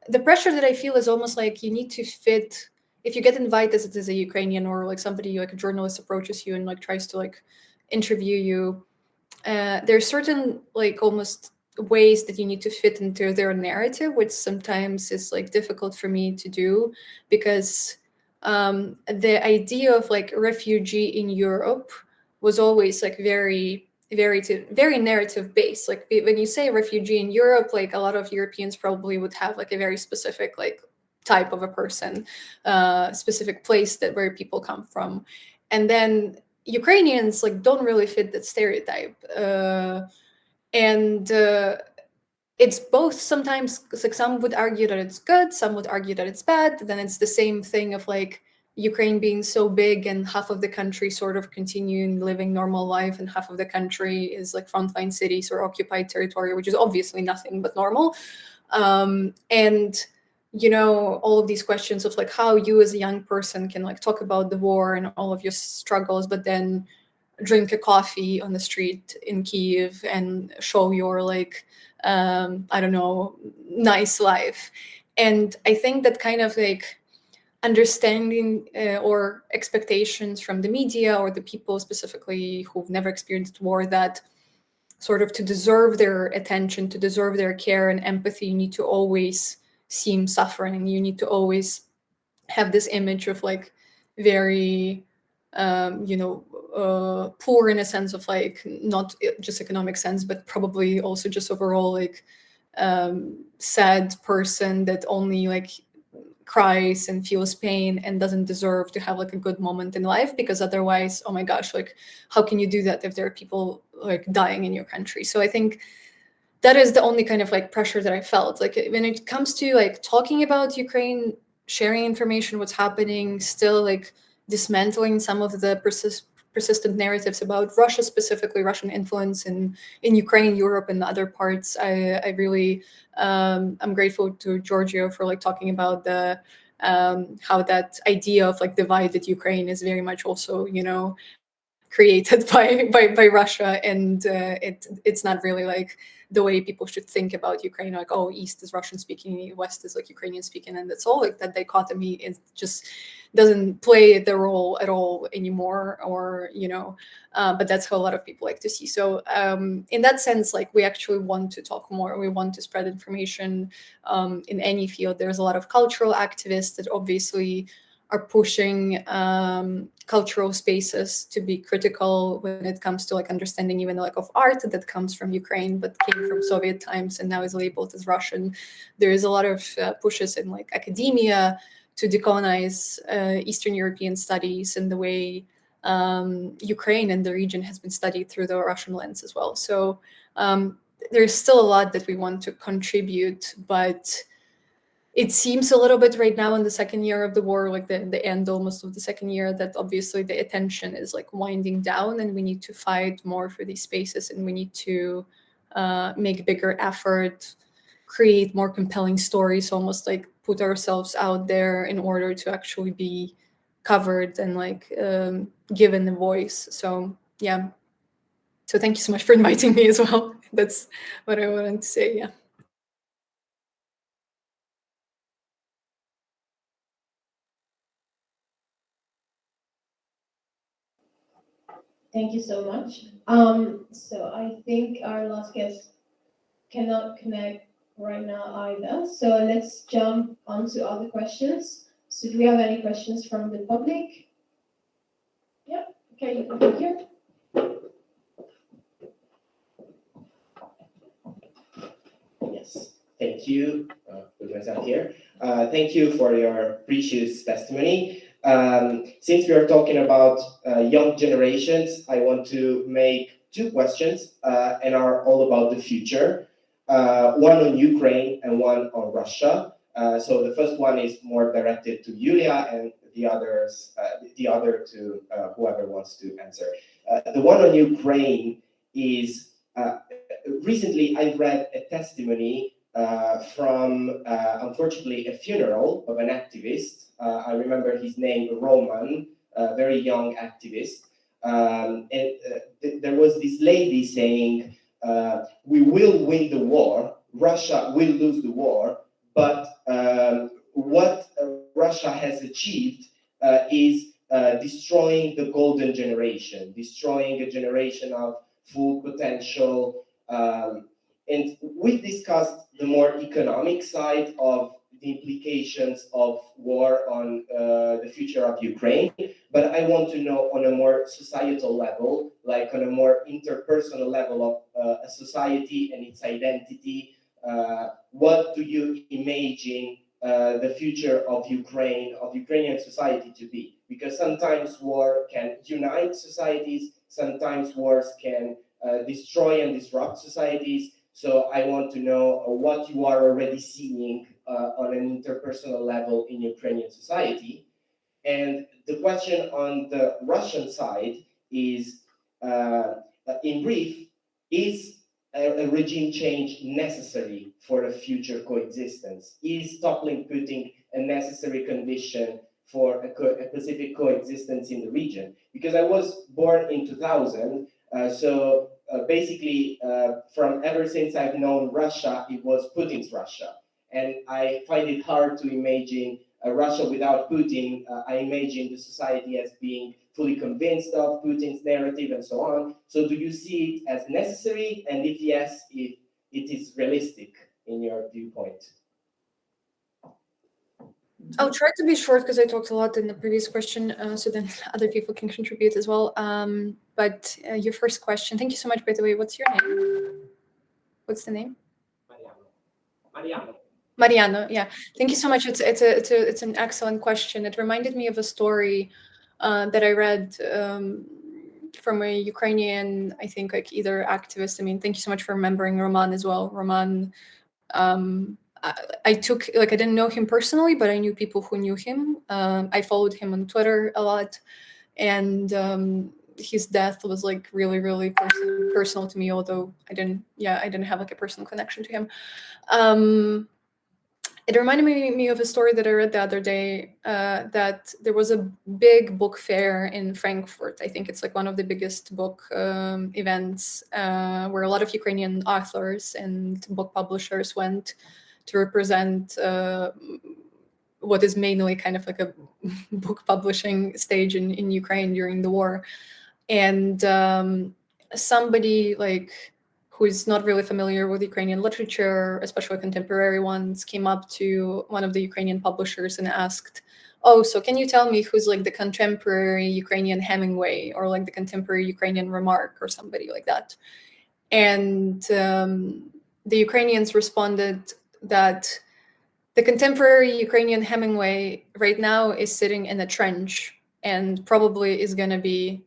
the pressure that I feel is almost like you need to fit. If you get invited as a Ukrainian, or like somebody like a journalist approaches you and like tries to like interview you, there's certain like almost ways that you need to fit into their narrative, which sometimes is like difficult for me to do, because the idea of like refugee in Europe was always like very narrative based. Like when you say refugee in Europe, like a lot of Europeans probably would have like a very specific like type of a person, specific place that where people come from, and then Ukrainians like don't really fit that stereotype, and it's both. Sometimes like some would argue that it's good, some would argue that it's bad. Then it's the same thing of like Ukraine being so big and half of the country sort of continuing living normal life and half of the country is like frontline cities or occupied territory, which is obviously nothing but normal. And you know, all of these questions of like how you as a young person can like talk about the war and all of your struggles, but then drink a coffee on the street in Kiev and show your like I don't know, nice life. And I think that kind of like understanding or expectations from the media or the people specifically who've never experienced war, that sort of to deserve their attention, to deserve their care and empathy, you need to always seem suffering. You need to always have this image of like very you know, poor in a sense of like not just economic sense, but probably also just overall like sad person that only like cries and feels pain and doesn't deserve to have like a good moment in life, because otherwise, oh my gosh, like how can you do that if there are people like dying in your country? So I think that is the only kind of like pressure that I felt. Like when it comes to like talking about Ukraine, sharing information, what's happening, still like dismantling some of the persistent narratives about Russia, specifically Russian influence in Ukraine, Europe, and other parts. I really I'm grateful to Giorgio for like talking about the how that idea of like divided Ukraine is very much also, you know, created by Russia, and it's not really like the way people should think about Ukraine. Like, oh, East is Russian speaking, West is like Ukrainian speaking, and that's all. Like that dichotomy is just doesn't play the role at all anymore, or you know. But that's how a lot of people like to see. So in that sense, like we actually want to talk more. We want to spread information in any field. There's a lot of cultural activists that obviously are pushing cultural spaces to be critical when it comes to like understanding even like of art that comes from Ukraine but came from Soviet times and now is labeled as Russian. There is a lot of pushes in like academia to decolonize Eastern European studies and the way Ukraine and the region has been studied through the Russian lens as well. So there's still a lot that we want to contribute, but it seems a little bit right now in the second year of the war, like the end almost of the second year, that obviously the attention is like winding down and we need to fight more for these spaces and we need to make bigger effort, create more compelling stories, almost like put ourselves out there in order to actually be covered and like given a voice. So yeah. So thank you so much for inviting me as well. That's what I wanted to say. Yeah. Thank you so much. So I think our last guest cannot connect right now either. So let's jump on to other questions. So do we have any questions from the public? Yeah, okay, you can come here. Yes, thank you. Put myself here. Thank you for your precious testimony. Since we are talking about young generations, I want to make two questions and are all about the future. One on Ukraine and one on Russia. So the first one is more directed to Yulia, and the other to whoever wants to answer. The one on Ukraine is recently I read a testimony from, unfortunately, a funeral of an activist. I remember his name, Roman, a very young activist. There was this lady saying, we will win the war, Russia will lose the war, but what Russia has achieved is destroying the golden generation, destroying a generation of full potential And we discussed the more economic side of the implications of war on the future of Ukraine, but I want to know on a more societal level, like on a more interpersonal level of a society and its identity. What do you imagine the future of Ukraine, of Ukrainian society to be? Because sometimes war can unite societies, sometimes wars can destroy and disrupt societies. So I want to know what you are already seeing on an interpersonal level in Ukrainian society. And the question on the Russian side is, in brief, is a regime change necessary for a future coexistence? Is toppling Putin a necessary condition for a Pacific coexistence in the region? Because I was born in 2000, so basically, from ever since I've known Russia, it was Putin's Russia. And I find it hard to imagine Russia without Putin. I imagine the society as being fully convinced of Putin's narrative and so on. So do you see it as necessary? And if yes, if it is realistic in your viewpoint? I'll try to be short because I talked a lot in the previous question, so then other people can contribute as well. But your first question, thank you so much, by the way. What's your name? What's the name? Mariano, yeah. Thank you so much. It's an excellent question. It reminded me of a story that I read from a Ukrainian, I think, like either activist. I mean, thank you so much for remembering Roman as well. Roman, I took, like, I didn't know him personally, but I knew people who knew him. I followed him on Twitter a lot, and his death was like really, really personal to me. Although I didn't have like a personal connection to him. It reminded me of a story that I read the other day, that there was a big book fair in Frankfurt. I think it's like one of the biggest book events, where a lot of Ukrainian authors and book publishers went to represent what is mainly kind of like a book publishing stage in Ukraine during the war. And somebody like who is not really familiar with Ukrainian literature, especially contemporary ones, came up to one of the Ukrainian publishers and asked, "Oh, so can you tell me who's like the contemporary Ukrainian Hemingway or like the contemporary Ukrainian Remarque or somebody like that?" And the Ukrainians responded that the contemporary Ukrainian Hemingway right now is sitting in a trench and probably is going to be,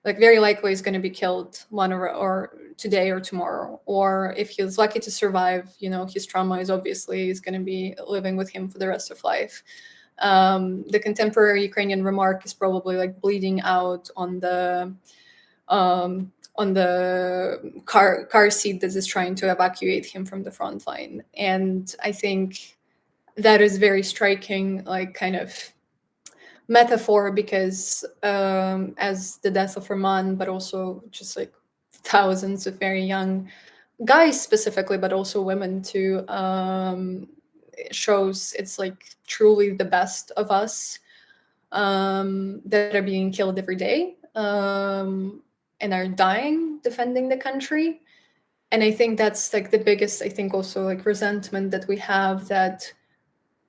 like, very likely is going to be killed one or today or tomorrow. Or if he's lucky to survive, you know, his trauma is going to be living with him for the rest of life. The contemporary Ukrainian Remarque is probably like bleeding out on the car seat that is trying to evacuate him from the front line. And I think that is very striking, like kind of metaphor, because as the death of Roman, but also just like thousands of very young guys specifically, but also women too, shows it's like truly the best of us that are being killed every day and are dying defending the country. And I think that's like the biggest, I think also like resentment that we have, that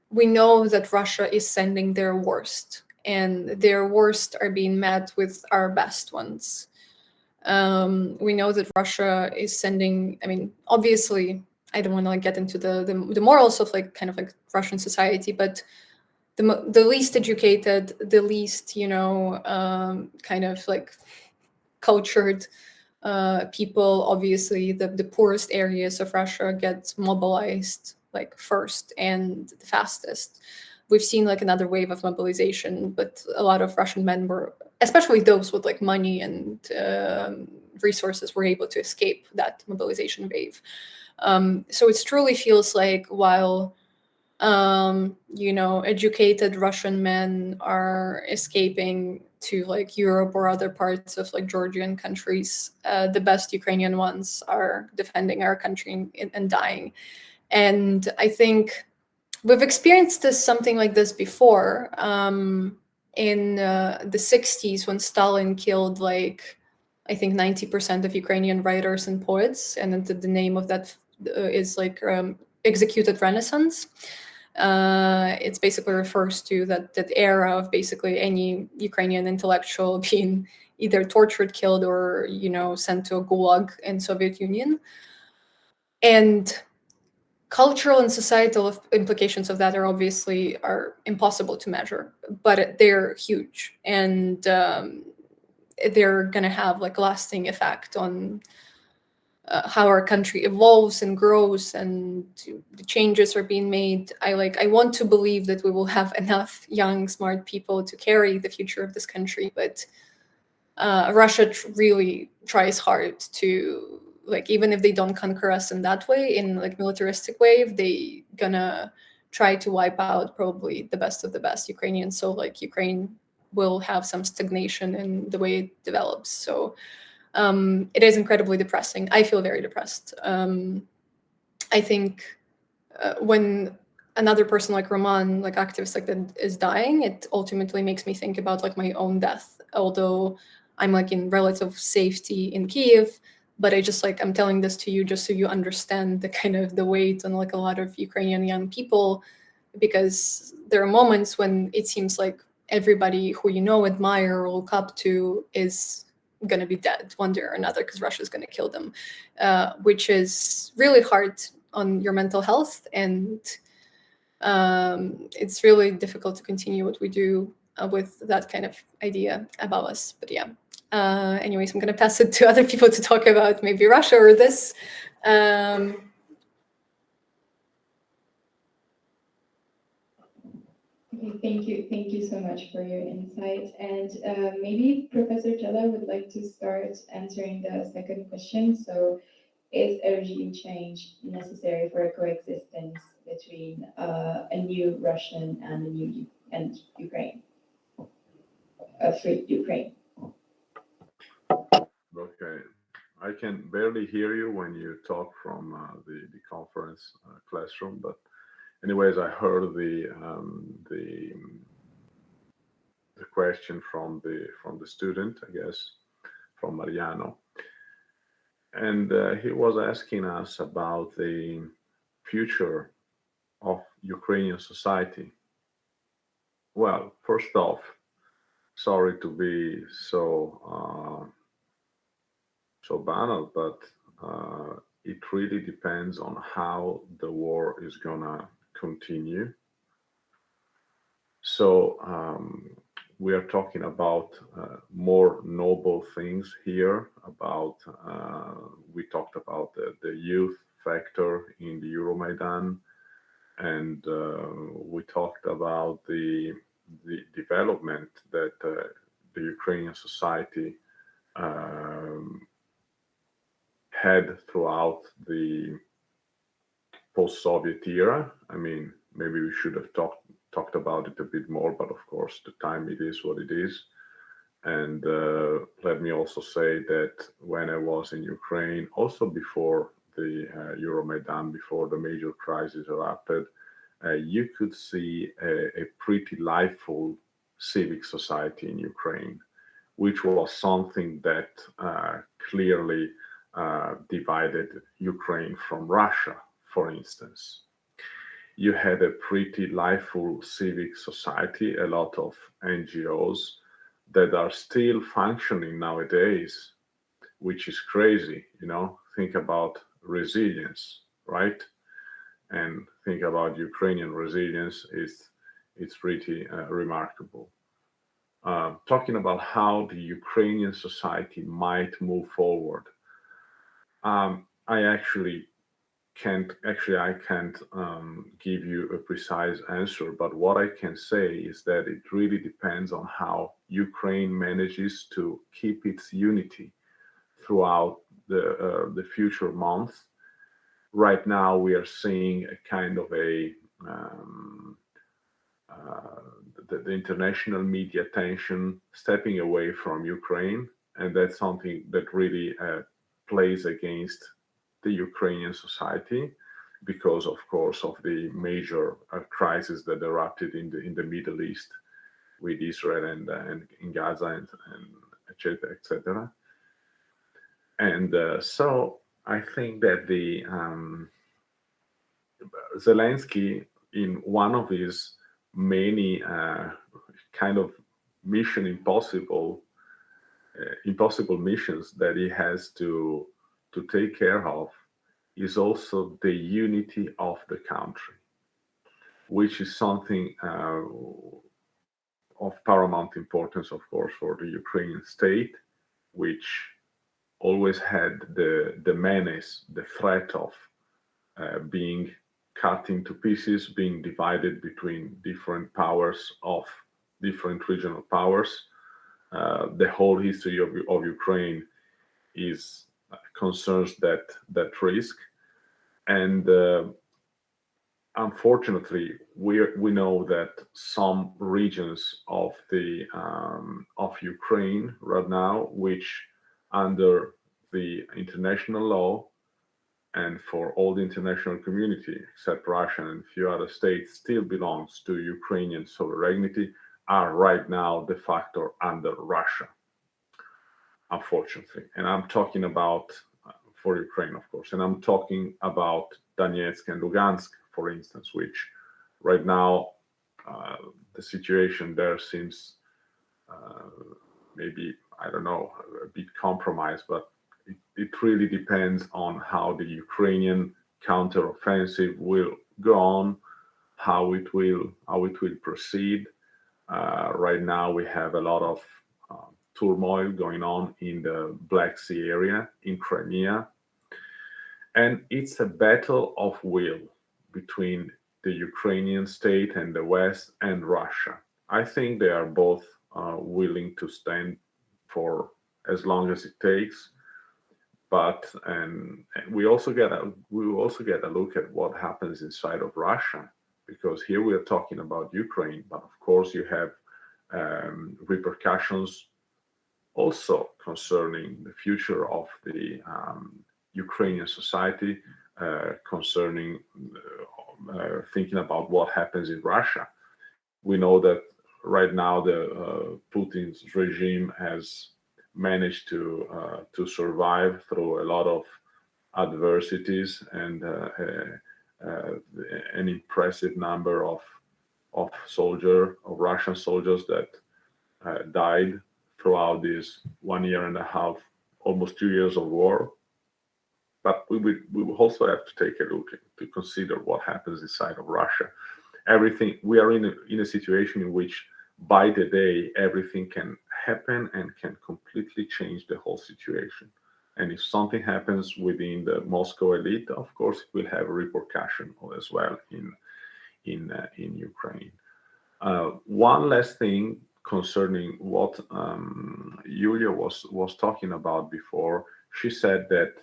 we know that Russia is sending their worst, and their worst are being met with our best ones. We know that Russia is sending, I mean, obviously, I don't want to like get into the morals of like kind of like Russian society, but the least educated, the least, you know, kind of like cultured people, obviously the poorest areas of Russia get mobilized like first and the fastest. We've seen like another wave of mobilization, but a lot of Russian men were, especially those with like money and resources, were able to escape that mobilization wave. So it truly feels like while you know, educated Russian men are escaping to like Europe or other parts of like Georgian countries, the best Ukrainian ones are defending our country and dying. And I think we've experienced something like this before in the 60s, when Stalin killed like, I think 90% of Ukrainian writers and poets, and in the name of that is like executed Renaissance. It basically refers to that era of basically any Ukrainian intellectual being either tortured, killed, or sent to a gulag in Soviet Union. And cultural and societal implications of that are impossible to measure, but they're huge, and they're going to have like lasting effect on how our country evolves and grows, and the changes are being made. I want to believe that we will have enough young, smart people to carry the future of this country, but Russia really tries hard to, like, even if they don't conquer us in that way, in like militaristic way, they gonna try to wipe out probably the best of the best Ukrainians. So like Ukraine will have some stagnation in the way it develops. So it is incredibly depressing. I feel very depressed. I think when another person like Roman, like activist like that, is dying, it ultimately makes me think about like my own death. Although I'm like in relative safety in Kiev, but I'm telling this to you just so you understand the kind of the weight on like a lot of Ukrainian young people, because there are moments when it seems like everybody who admire or look up to is going to be dead one day or another because Russia is going to kill them, which is really hard on your mental health, and it's really difficult to continue what we do with that kind of idea about us. But yeah. Anyways, I'm going to pass it to other people to talk about maybe Russia or this. Okay, thank you so much for your insight. And maybe Professor Jella would like to start answering the second question. So, is a regime change necessary for a coexistence between a new Russian and Ukraine, a free Ukraine? Okay. I can barely hear you when you talk from the conference classroom, but anyways, I heard the question from the student, I guess, from Mariano, and he was asking us about the future of Ukrainian society. Well, first off, sorry to be so banal, but it really depends on how the war is gonna continue. So we are talking about more noble things here. About we talked about the youth factor in the Euromaidan, and we talked about the development that the Ukrainian society had throughout the post-Soviet era. I mean, maybe we should have talked about it a bit more, but of course, the time it is what it is. And let me also say that when I was in Ukraine, also before the Euromaidan, before the major crisis erupted, you could see a pretty lively civic society in Ukraine, which was something that clearly divided Ukraine from Russia, for instance. You had a pretty lively civic society, a lot of NGOs that are still functioning nowadays, which is crazy. Think about resilience, right? And think about Ukrainian resilience. It's pretty remarkable. Talking about how the Ukrainian society might move forward, I can't give you a precise answer, but what I can say is that it really depends on how Ukraine manages to keep its unity throughout the future months. Right now, we are seeing a kind of the international media attention stepping away from Ukraine, and that's something that really plays against the Ukrainian society, because, of course, of the major crisis that erupted in the Middle East with Israel and in Gaza and etc. etc. And so I think that the Zelensky, in one of his many kind of mission impossible missions that he has to take care of, is also the unity of the country, which is something of paramount importance, of course, for the Ukrainian state, which always had the menace, the threat of being cut into pieces, being divided between different powers of different regional powers. The whole history of Ukraine is concerns that risk, and unfortunately, we know that some regions of Ukraine right now, which under the international law and for all the international community except Russia and a few other states still belongs to Ukrainian sovereignty, are right now de facto under Russia, unfortunately. And I'm talking about for Ukraine, of course, and I'm talking about Donetsk and Lugansk, for instance, which right now the situation there seems maybe, I don't know, a bit compromised, but it really depends on how the Ukrainian counteroffensive will go on, how it will proceed. Right now, we have a lot of turmoil going on in the Black Sea area in Crimea, and it's a battle of will between the Ukrainian state and the West and Russia. I think they are both willing to stand for as long as it takes, but and we also get a look at what happens inside of Russia, because here we are talking about Ukraine, but of course you have repercussions also concerning the future of the Ukrainian society, concerning thinking about what happens in Russia. We know that right now the Putin's regime has managed to survive through a lot of adversities and an impressive number of Russian soldiers that died throughout this 1 year and a half, almost 2 years of war. But we will also have to take a look to consider what happens inside of Russia. Everything, we are in a situation in which by the day everything can happen and can completely change the whole situation. And if something happens within the Moscow elite, of course it will have a repercussion as well in Ukraine. One last thing concerning what Julia was talking about before. She said that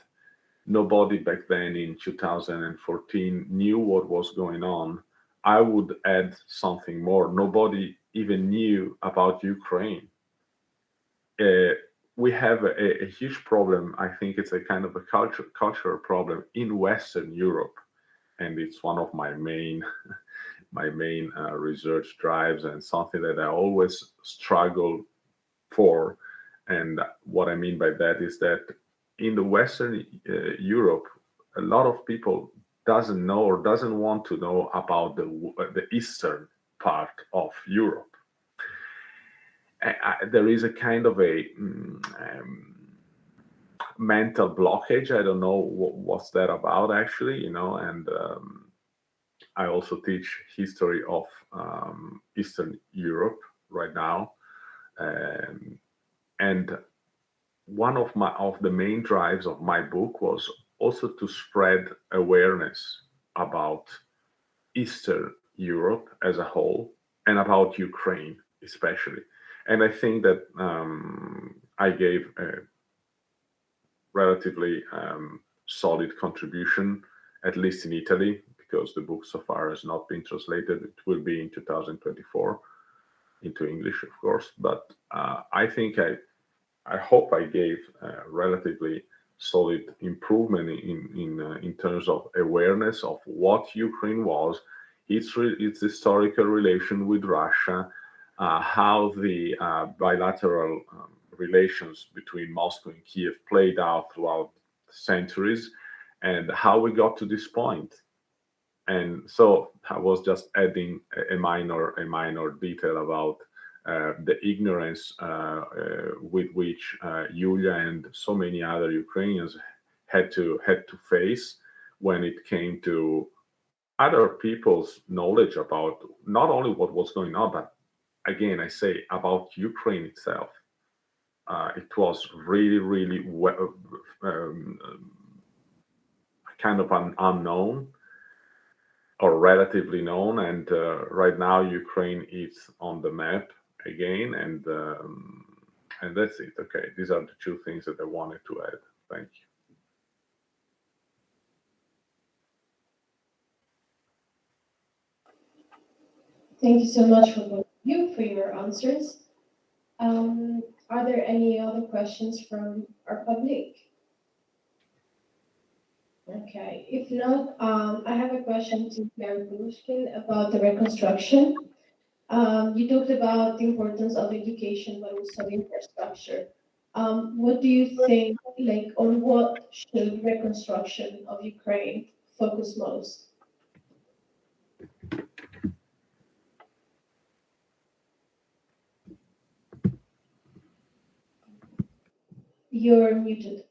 nobody back then in 2014 knew what was going on. I would add something more. Nobody even knew about Ukraine. We have a huge problem. I think it's a kind of a cultural problem in Western Europe, and it's one of my main research drives and something that I always struggle for. And what I mean by that is that in the Western Europe, a lot of people doesn't know or doesn't want to know about the eastern part of Europe. There is a kind of a mental blockage. I don't know what's that about actually, and I also teach history of Eastern Europe right now, and one of the main drives of my book was also to spread awareness about Eastern Europe as a whole and about Ukraine especially. And I think that I gave a relatively solid contribution, at least in Italy, because the book so far has not been translated. It will be in 2024 into English, of course. But I think I hope I gave a relatively solid improvement in terms of awareness of what Ukraine was, its historical relation with Russia, how the bilateral relations between Moscow and Kiev played out throughout centuries, and how we got to this point. And so I was just adding a minor detail about the ignorance with which Yulia and so many other Ukrainians had to face when it came to other people's knowledge about not only what was going on, but again, I say about Ukraine itself. It was really kind of an unknown or relatively known, and right now Ukraine is on the map again, and that's it. Okay, these are the two things that I wanted to add. Thank you. Thank you so much for both of you for your answers. Are there any other questions from our public? Okay, if not, I have a question to Pierre Bulushkin about the reconstruction. You talked about the importance of education, but also the infrastructure. What do you think, like, on what should reconstruction of Ukraine focus most? You're muted.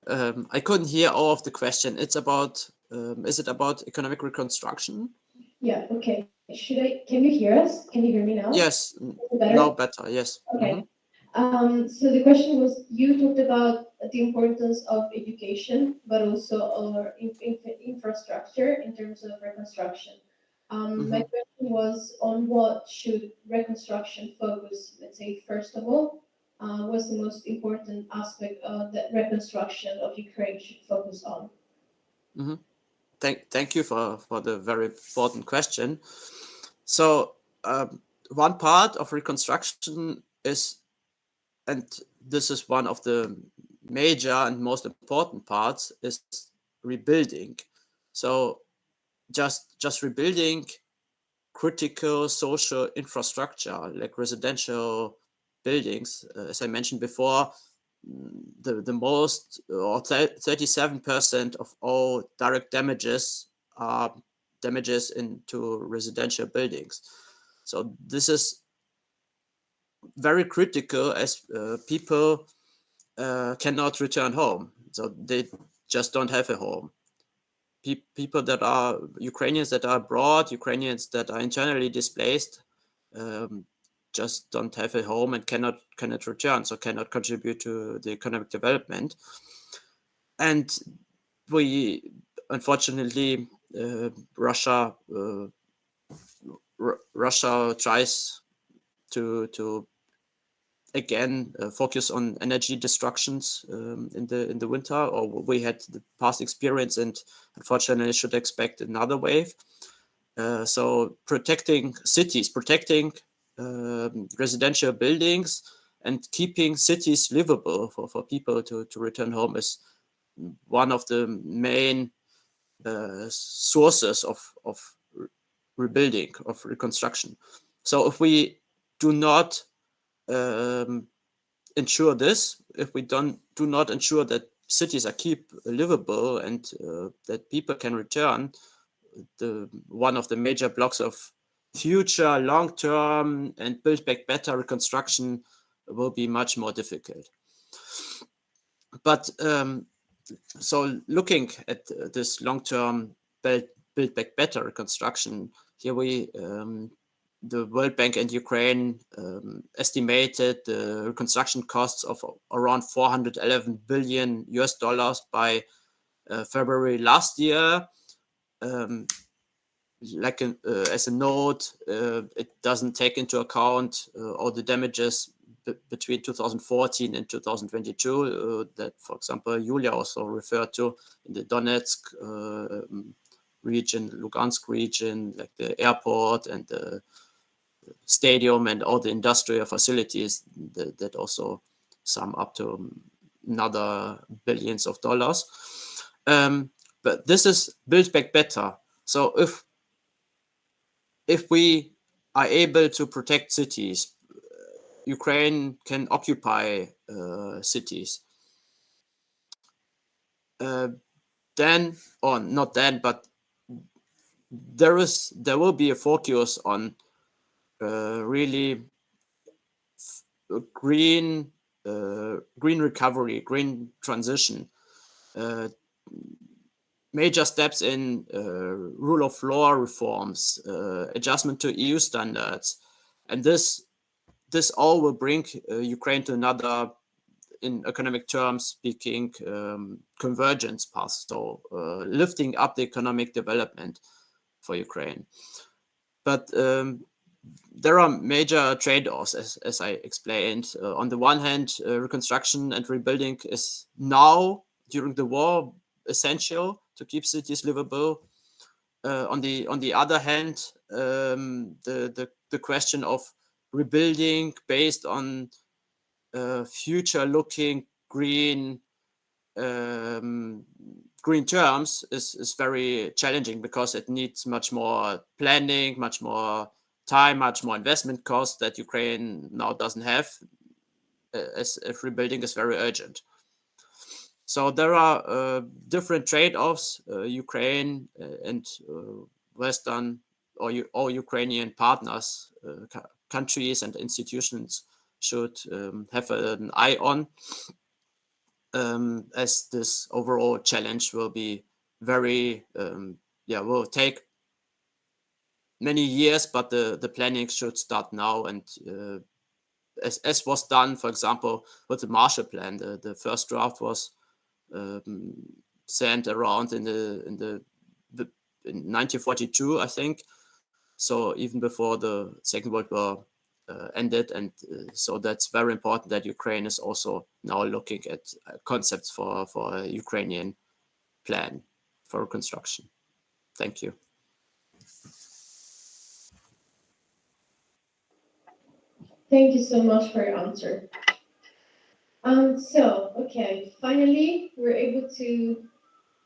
I couldn't hear all of the question. It's about, is it about economic reconstruction? Yeah, okay. Can you hear us? Can you hear me now? Yes, Better? now better, yes. Okay. So the question was, you talked about the importance of education, but also our infrastructure in terms of reconstruction. My question was, on what should reconstruction focus, let's say, first of all? What's the most important aspect of that reconstruction of Ukraine should focus on? Thank you for the very important question. So one part of reconstruction is, and this is one of the major and most important parts, is rebuilding. So just rebuilding critical social infrastructure like residential buildings. As I mentioned before, the most, or 37% of all direct damages are damages into residential buildings. So this is very critical, as people cannot return home. So they just don't have a home. People that are Ukrainians that are abroad, Ukrainians that are internally displaced, just don't have a home and cannot return, so cannot contribute to the economic development. And we, unfortunately, Russia tries to again focus on energy destructions in the winter, or we had the past experience, and unfortunately should expect another wave. So protecting cities, protecting residential buildings, and keeping cities livable for people to return home is one of the main sources of rebuilding, of reconstruction. So if we do not ensure this, if we do not ensure that cities are keep livable and that people can return, one of the major blocks of future long-term and build back better reconstruction will be much more difficult. But so looking at this long-term build back better reconstruction, here we the World Bank and Ukraine estimated the reconstruction costs of around $411 billion by February last year. As a note, it doesn't take into account all the damages between 2014 and 2022 that, for example, Yulia also referred to in the Donetsk region, Lugansk region, like the airport and the stadium and all the industrial facilities that also sum up to another billions of dollars. But this is build back better. So if we are able to protect cities, Ukraine can occupy cities. Then, or not then, but there will be a focus on really green recovery, green transition, major steps in rule of law reforms, adjustment to EU standards, and this all will bring Ukraine to another, in economic terms speaking, convergence path, so lifting up the economic development for Ukraine. But there are major trade-offs, as I explained. On the one hand, reconstruction and rebuilding is now, during the war, essential to keep cities livable. On the other hand, the question of rebuilding based on future-looking green terms is very challenging, because it needs much more planning, much more time, much more investment costs that Ukraine now doesn't have, as if rebuilding is very urgent. So there are different trade-offs. Ukraine and Western or Ukrainian partners, countries and institutions should have an eye on, as this overall challenge will be very, will take many years, but the planning should start now. And as was done, for example, with the Marshall Plan, the first draft was sent around in 1942, I think. So even before the Second World War ended, and so that's very important that Ukraine is also now looking at concepts for a Ukrainian plan for reconstruction. Thank you. Thank you so much for your answer. So, okay, finally, we're able to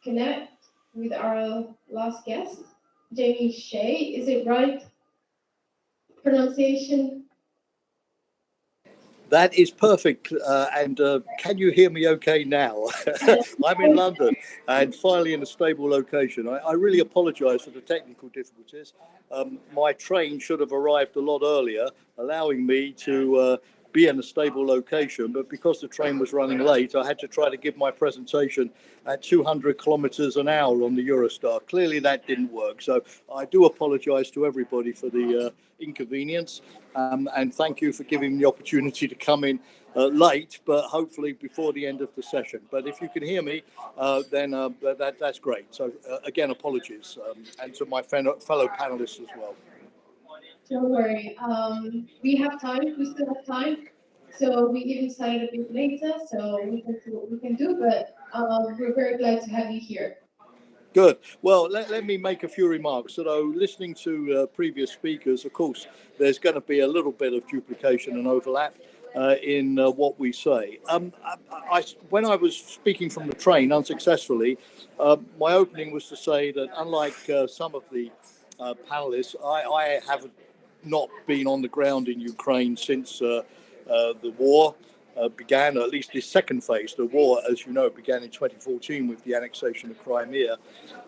connect with our last guest, Jamie Shea. Is it right pronunciation? That is perfect. And can you hear me okay now? I'm in London and finally in a stable location. I really apologise for the technical difficulties. My train should have arrived a lot earlier, allowing me to be in a stable location. But because the train was running late, I had to try to give my presentation at 200 kilometres an hour on the Eurostar. Clearly that didn't work. So I do apologise to everybody for the inconvenience. And thank you for giving me the opportunity to come in late, but hopefully before the end of the session. But if you can hear me, then that's great. So again, apologies, and to my fellow panelists as well. Don't worry. We have time. We still have time. So we even started a bit later, so we can do what we can do. But we're very glad to have you here. Good. Well, let me make a few remarks. So, listening to previous speakers, of course, there's going to be a little bit of duplication and overlap in what we say. When I was speaking from the train unsuccessfully, my opening was to say that unlike some of the panelists, I have not been on the ground in Ukraine since the war began, or at least this second phase. The war, as you know, began in 2014 with the annexation of Crimea.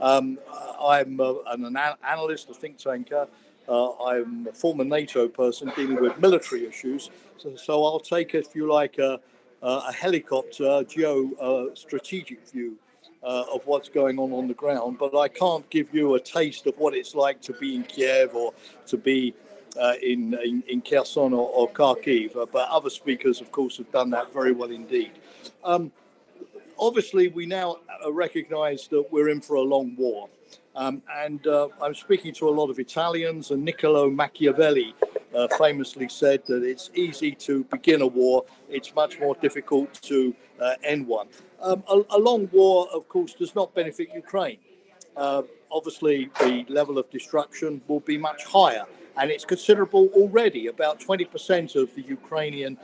I'm an analyst, a think tanker. I'm a former NATO person dealing with military issues. So I'll take, if you like, a helicopter strategic view of what's going on the ground. But I can't give you a taste of what it's like to be in Kiev or to be in Kherson or Kharkiv, but other speakers, of course, have done that very well indeed. Obviously, we now recognise that we're in for a long war. And I'm speaking to a lot of Italians, and Niccolo Machiavelli famously said that it's easy to begin a war, it's much more difficult to end one. A long war, of course, does not benefit Ukraine. Obviously, the level of destruction will be much higher, and it's considerable already. About 20% of the Ukrainian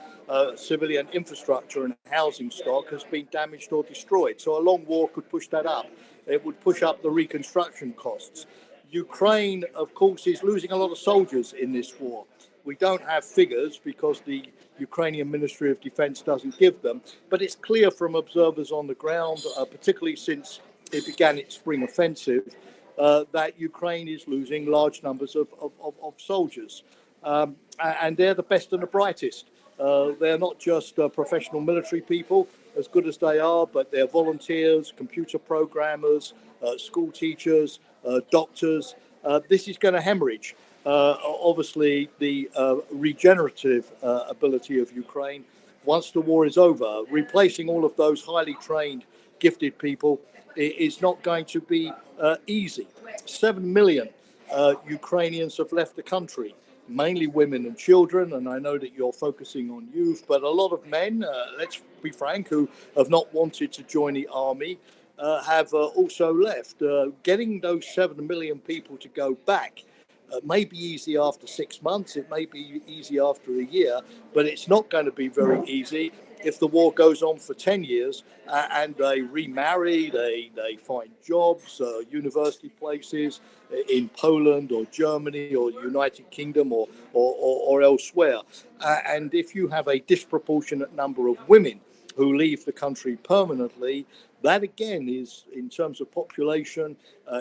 civilian infrastructure and housing stock has been damaged or destroyed. So a long war could push that up. It would push up the reconstruction costs. Ukraine, of course, is losing a lot of soldiers in this war. We don't have figures because the Ukrainian Ministry of Defense doesn't give them, but it's clear from observers on the ground, particularly since it began its spring offensive, that Ukraine is losing large numbers of soldiers. And they're the best and the brightest. They're not just professional military people, as good as they are, but they're volunteers, computer programmers, school teachers, doctors. This is going to hemorrhage. Obviously, the regenerative ability of Ukraine, once the war is over, replacing all of those highly trained, gifted people is not going to be easy. 7 million Ukrainians have left the country, mainly women and children, and I know that you're focusing on youth, but a lot of men, let's be frank, who have not wanted to join the army, have also left. Getting those 7 million people to go back may be easy after 6 months, it may be easy after a year, but it's not going to be very easy if the war goes on for 10 years and they remarry, they find jobs, university places in Poland or Germany or the United Kingdom or elsewhere. And if you have a disproportionate number of women who leave the country permanently, that again is, in terms of population,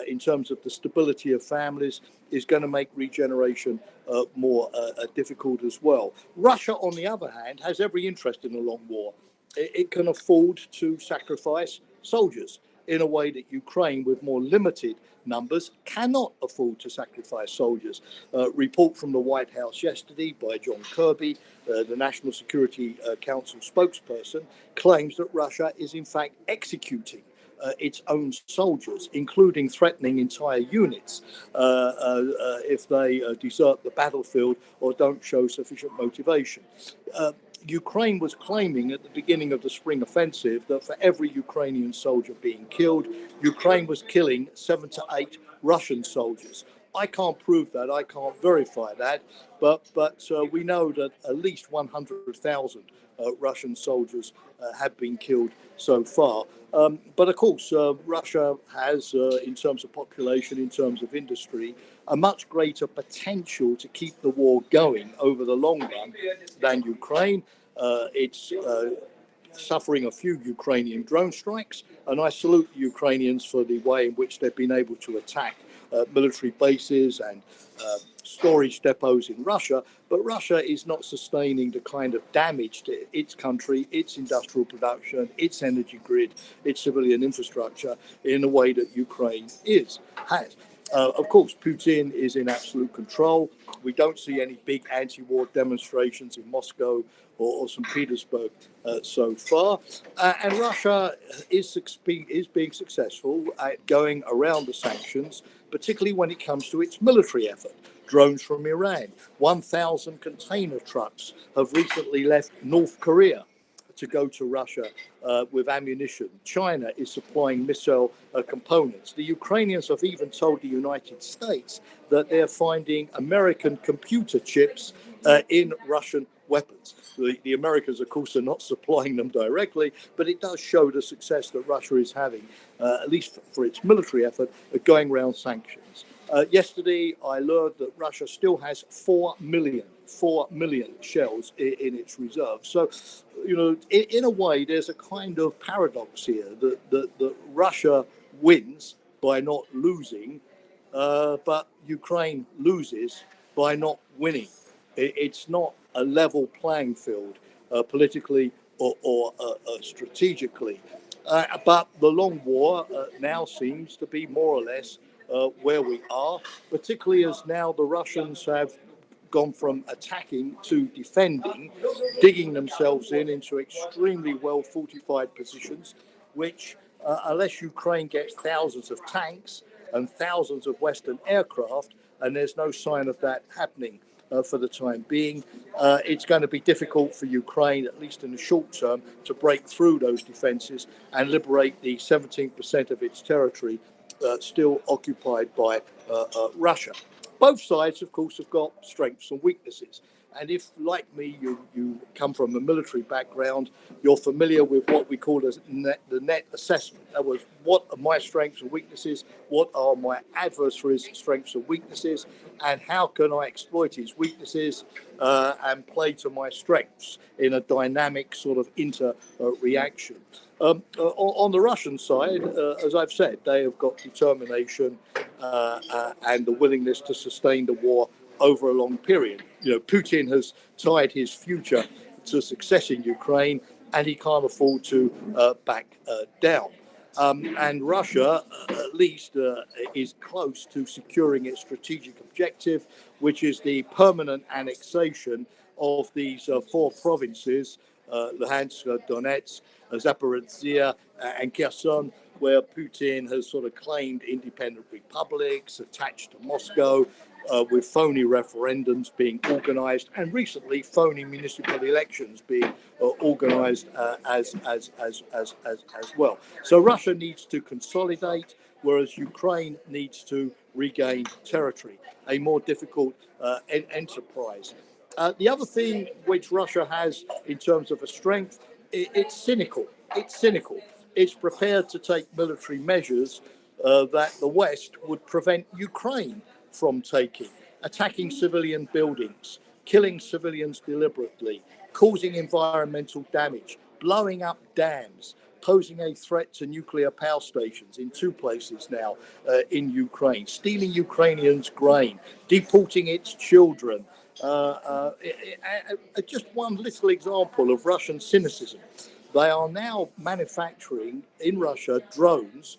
in terms of the stability of families, is going to make regeneration more difficult as well. Russia, on the other hand, has every interest in a long war. It can afford to sacrifice soldiers in a way that Ukraine, with more limited numbers, cannot afford to sacrifice soldiers. Report from the White House yesterday by John Kirby, the National Security Council spokesperson, claims that Russia is in fact executing its own soldiers, including threatening entire units if they desert the battlefield or don't show sufficient motivation. Ukraine was claiming at the beginning of the spring offensive that for every Ukrainian soldier being killed, Ukraine was killing 7 to 8 Russian soldiers. I can't prove that, I can't verify that, but we know that at least 100,000 Russian soldiers have been killed so far. But of course, Russia has, in terms of population, in terms of industry, a much greater potential to keep the war going over the long run than Ukraine. It's suffering a few Ukrainian drone strikes, and I salute the Ukrainians for the way in which they've been able to attack military bases and storage depots in Russia, but Russia is not sustaining the kind of damage to its country, its industrial production, its energy grid, its civilian infrastructure in the way that Ukraine has. Of course, Putin is in absolute control. We don't see any big anti-war demonstrations in Moscow or St. Petersburg so far. And Russia is being successful at going around the sanctions, particularly when it comes to its military effort. Drones from Iran. 1,000 container trucks have recently left North Korea to go to Russia with ammunition. China is supplying missile components. The Ukrainians have even told the United States that they're finding American computer chips in Russian weapons. The Americans, of course, are not supplying them directly, but it does show the success that Russia is having, at least for its military effort, going around sanctions. Yesterday, I learned that Russia still has 4 million shells in its reserve. So, you know, in a way, there's a kind of paradox here that Russia wins by not losing, but Ukraine loses by not winning. It's not a level playing field politically or strategically. But the long war now seems to be more or less where we are, particularly as now the Russians have gone from attacking to defending, digging themselves into extremely well fortified positions, which, unless Ukraine gets thousands of tanks and thousands of Western aircraft, and there's no sign of that happening for the time being, it's going to be difficult for Ukraine, at least in the short term, to break through those defenses and liberate the 17% of its territory still occupied by Russia. Both sides, of course, have got strengths and weaknesses. And if, like me, you come from a military background, you're familiar with what we call as the net assessment. That was, what are my strengths and weaknesses? What are my adversaries' strengths and weaknesses? And how can I exploit his weaknesses and play to my strengths in a dynamic sort of reaction? On the Russian side, as I've said, they have got determination and the willingness to sustain the war over a long period. Putin has tied his future to success in Ukraine, and he can't afford to back down. And Russia, at least, is close to securing its strategic objective, which is the permanent annexation of these four provinces, Luhansk, Donetsk, Zaporizhia, and Kherson, where Putin has sort of claimed independent republics attached to Moscow, with phony referendums being organized, and recently phony municipal elections being organized as well. So Russia needs to consolidate, whereas Ukraine needs to regain territory, a more difficult enterprise. The other thing which Russia has in terms of a strength, it's cynical. It's cynical. It's prepared to take military measures that the West would prevent Ukraine from taking, attacking civilian buildings, killing civilians deliberately, causing environmental damage, blowing up dams, posing a threat to nuclear power stations in two places now in Ukraine, stealing Ukrainians' grain, deporting its children. Just one little example of Russian cynicism. They are now manufacturing in Russia drones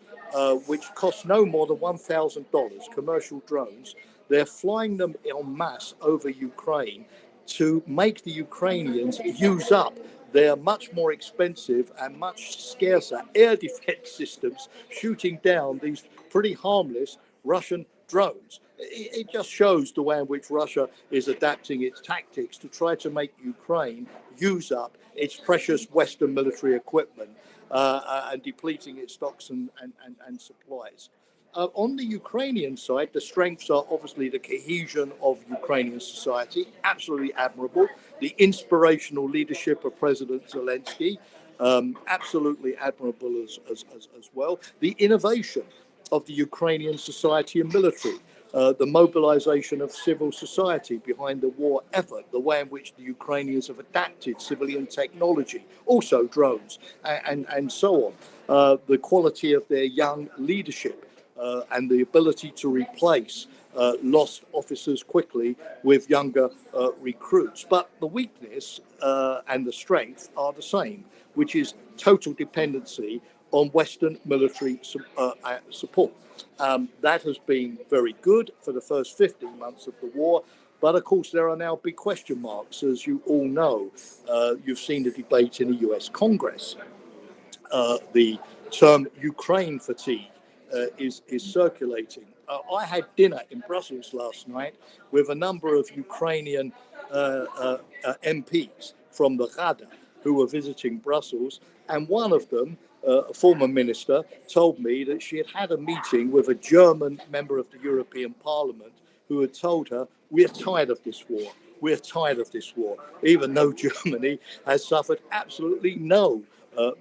which cost no more than $1,000, commercial drones. They're flying them en masse over Ukraine to make the Ukrainians use up their much more expensive and much scarcer air defense systems, shooting down these pretty harmless Russian drones. It just shows the way in which Russia is adapting its tactics to try to make Ukraine use up its precious Western military equipment and depleting its stocks and supplies. On the Ukrainian side, the strengths are obviously the cohesion of Ukrainian society, absolutely admirable. The inspirational leadership of President Zelensky, absolutely admirable as well. The innovation of the Ukrainian society and military, the mobilization of civil society behind the war effort, the way in which the Ukrainians have adapted civilian technology, also drones, and so on. The quality of their young leadership and the ability to replace lost officers quickly with younger recruits. But the weakness and the strength are the same, which is total dependency on Western military support. That has been very good for the first 15 months of the war. But of course, there are now big question marks, as you all know. You've seen the debate in the US Congress. The term Ukraine fatigue is circulating. I had dinner in Brussels last night with a number of Ukrainian MPs from the Rada who were visiting Brussels, and one of them, a former minister, told me that she had had a meeting with a German member of the European Parliament who had told her, "We're tired of this war. We're tired of this war," even though Germany has suffered absolutely no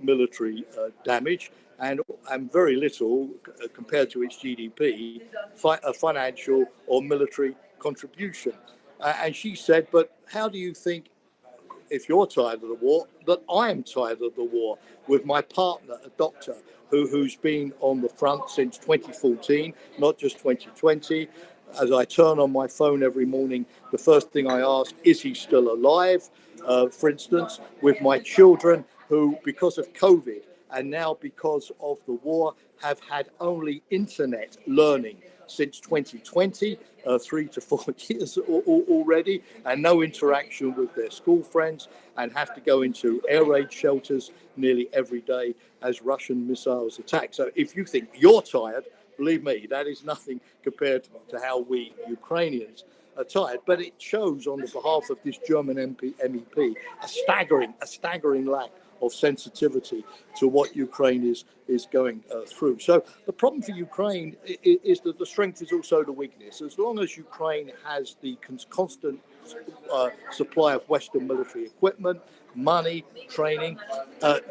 military damage and very little compared to its GDP, financial or military contribution. And she said, "But how do you think, if you're tired of the war, that I am tired of the war with my partner, a doctor who's been on the front since 2014, not just 2020. As I turn on my phone every morning, the first thing I ask, is he still alive? For instance, with my children who, because of COVID and now because of the war, have had only internet learning since 2020, 3 to 4 years already, and no interaction with their school friends, and have to go into air raid shelters nearly every day as Russian missiles attack." So if you think you're tired, believe me, that is nothing compared to how we Ukrainians are tired. But it shows on the behalf of this German MEP a staggering lack of sensitivity to what Ukraine is going through. So the problem for Ukraine is that the strength is also the weakness. As long as Ukraine has the constant supply of Western military equipment, money, training,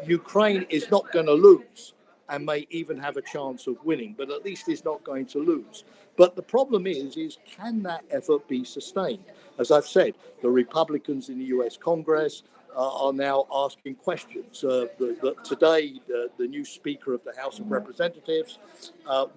Ukraine is not going to lose and may even have a chance of winning, but at least is not going to lose. But the problem is can that effort be sustained? As I've said, the Republicans in the US Congress are now asking questions. Today, the new Speaker of the House of Representatives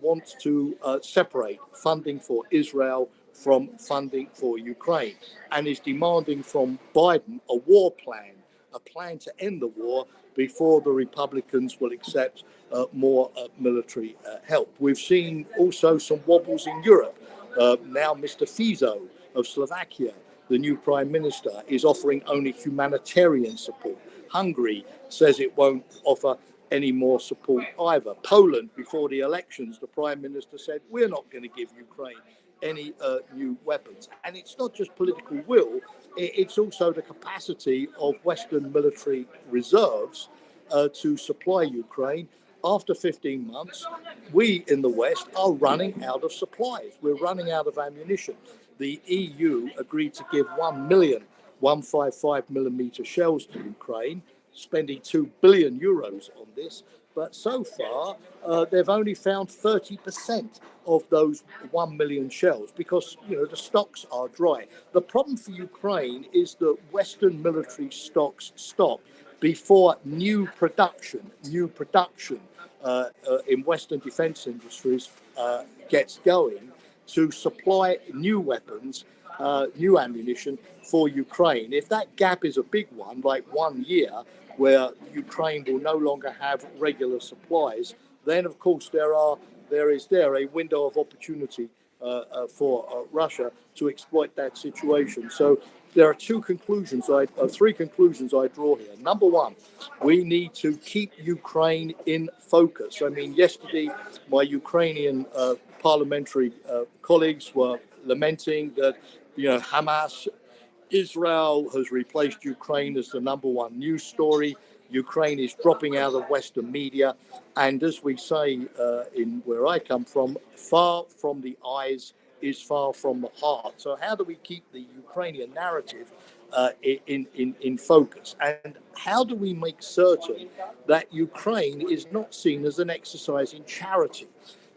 wants to separate funding for Israel from funding for Ukraine, and is demanding from Biden a war plan, a plan to end the war before the Republicans will accept more military help. We've seen also some wobbles in Europe. Now Mr. Fico of Slovakia, the new prime minister, is offering only humanitarian support. Hungary says it won't offer any more support either. Poland, before the elections, the prime minister said, we're not going to give Ukraine any new weapons. And it's not just political will, it's also the capacity of Western military reserves to supply Ukraine. After 15 months, we in the West are running out of supplies. We're running out of ammunition. The EU agreed to give 1 million 155 millimeter shells to Ukraine, spending 2 billion euros on this. But so far, they've only found 30% of those 1 million shells because, the stocks are dry. The problem for Ukraine is that Western military stocks stop before new production in Western defense industries gets going to supply new weapons, new ammunition for Ukraine. If that gap is a big one, like 1 year, where Ukraine will no longer have regular supplies, then of course there is a window of opportunity for Russia to exploit that situation. So there are three conclusions I draw here. Number one, we need to keep Ukraine in focus. I mean, yesterday my Ukrainian parliamentary colleagues were lamenting that Hamas, Israel has replaced Ukraine as the number one news story. Ukraine is dropping out of Western media. And as we say in where I come from, far from the eyes is far from the heart. So how do we keep the Ukrainian narrative in focus? And how do we make certain that Ukraine is not seen as an exercise in charity?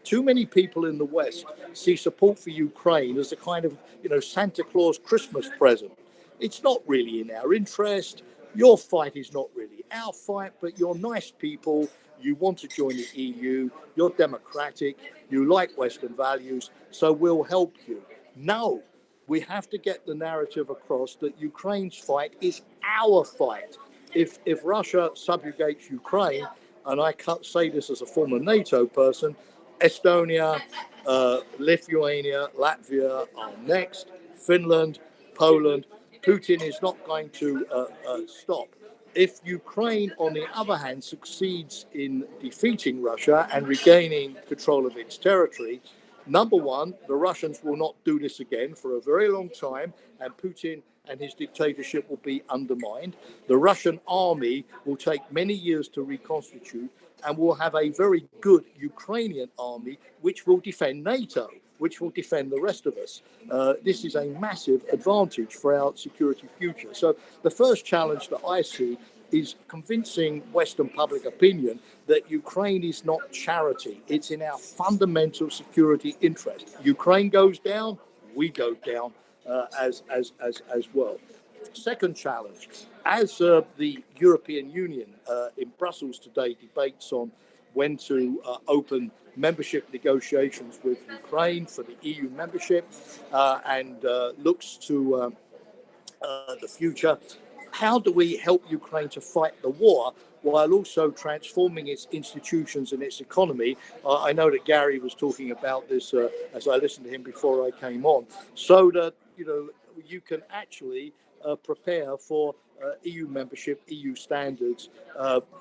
Too many people in the West see support for Ukraine as a kind of, Santa Claus Christmas present. It's not really in our interest. Your fight is not really our fight, but you're nice people. You want to join the EU. You're democratic. You like Western values. So we'll help you. No, we have to get the narrative across that Ukraine's fight is our fight. If Russia subjugates Ukraine, and I can't say this as a former NATO person, Estonia, Lithuania, Latvia are next, Finland, Poland. Putin is not going to stop. If Ukraine, on the other hand, succeeds in defeating Russia and regaining control of its territory, number one, the Russians will not do this again for a very long time, and Putin and his dictatorship will be undermined. The Russian army will take many years to reconstitute, and will have a very good Ukrainian army which will defend NATO, which will defend the rest of us. This is a massive advantage for our security future. So the first challenge that I see is convincing Western public opinion that Ukraine is not charity. It's in our fundamental security interest. Ukraine goes down, we go down as well. Second challenge, as the European Union in Brussels today debates on when to open membership negotiations with Ukraine for the EU membership and looks to the future, how do we help Ukraine to fight the war while also transforming its institutions and its economy? I know that Gary was talking about this as I listened to him before I came on, so that you can actually prepare for EU membership, EU standards.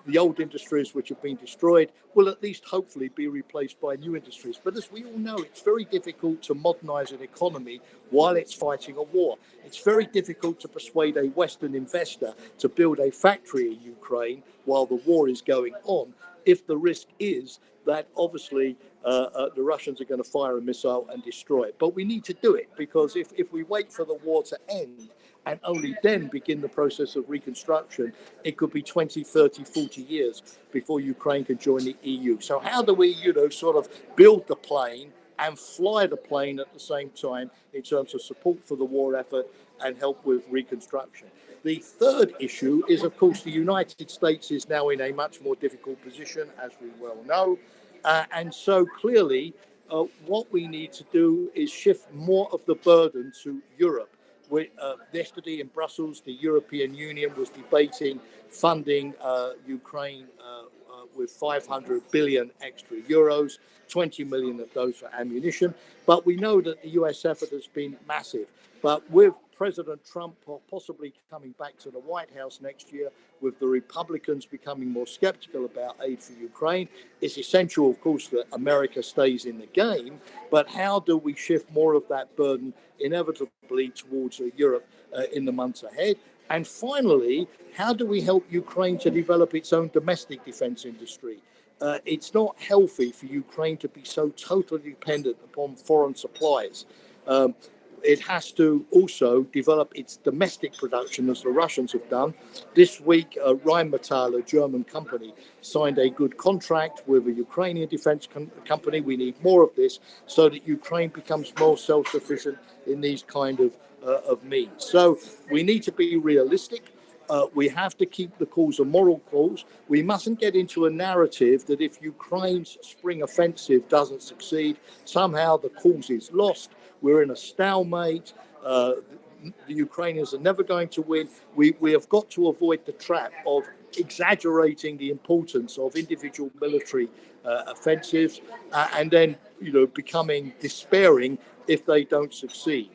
The old industries which have been destroyed will at least hopefully be replaced by new industries. But as we all know, it's very difficult to modernize an economy while it's fighting a war. It's very difficult to persuade a Western investor to build a factory in Ukraine while the war is going on, if the risk is that obviously the Russians are going to fire a missile and destroy it. But we need to do it, because if we wait for the war to end and only then begin the process of reconstruction, it could be 20, 30, 40 years before Ukraine can join the EU. So how do we, sort of build the plane and fly the plane at the same time in terms of support for the war effort and help with reconstruction? The third issue is, of course, the United States is now in a much more difficult position, as we well know. And so clearly, what we need to do is shift more of the burden to Europe. Yesterday in Brussels, the European Union was debating funding Ukraine with 500 billion extra euros, 20 million of those for ammunition. But we know that the US effort has been massive. But with President Trump possibly coming back to the White House next year, with the Republicans becoming more skeptical about aid for Ukraine, it's essential, of course, that America stays in the game. But how do we shift more of that burden inevitably towards Europe in the months ahead? And finally, how do we help Ukraine to develop its own domestic defense industry? It's not healthy for Ukraine to be so totally dependent upon foreign supplies. It has to also develop its domestic production, as the Russians have done. This week, Rheinmetall, a German company, signed a good contract with a Ukrainian defense company. We need more of this so that Ukraine becomes more self-sufficient in these kind of means. So we need to be realistic. We have to keep the cause a moral cause. We mustn't get into a narrative that if Ukraine's spring offensive doesn't succeed, somehow the cause is lost. We're in a stalemate. The Ukrainians are never going to win. We have got to avoid the trap of exaggerating the importance of individual military offensives and then, becoming despairing if they don't succeed.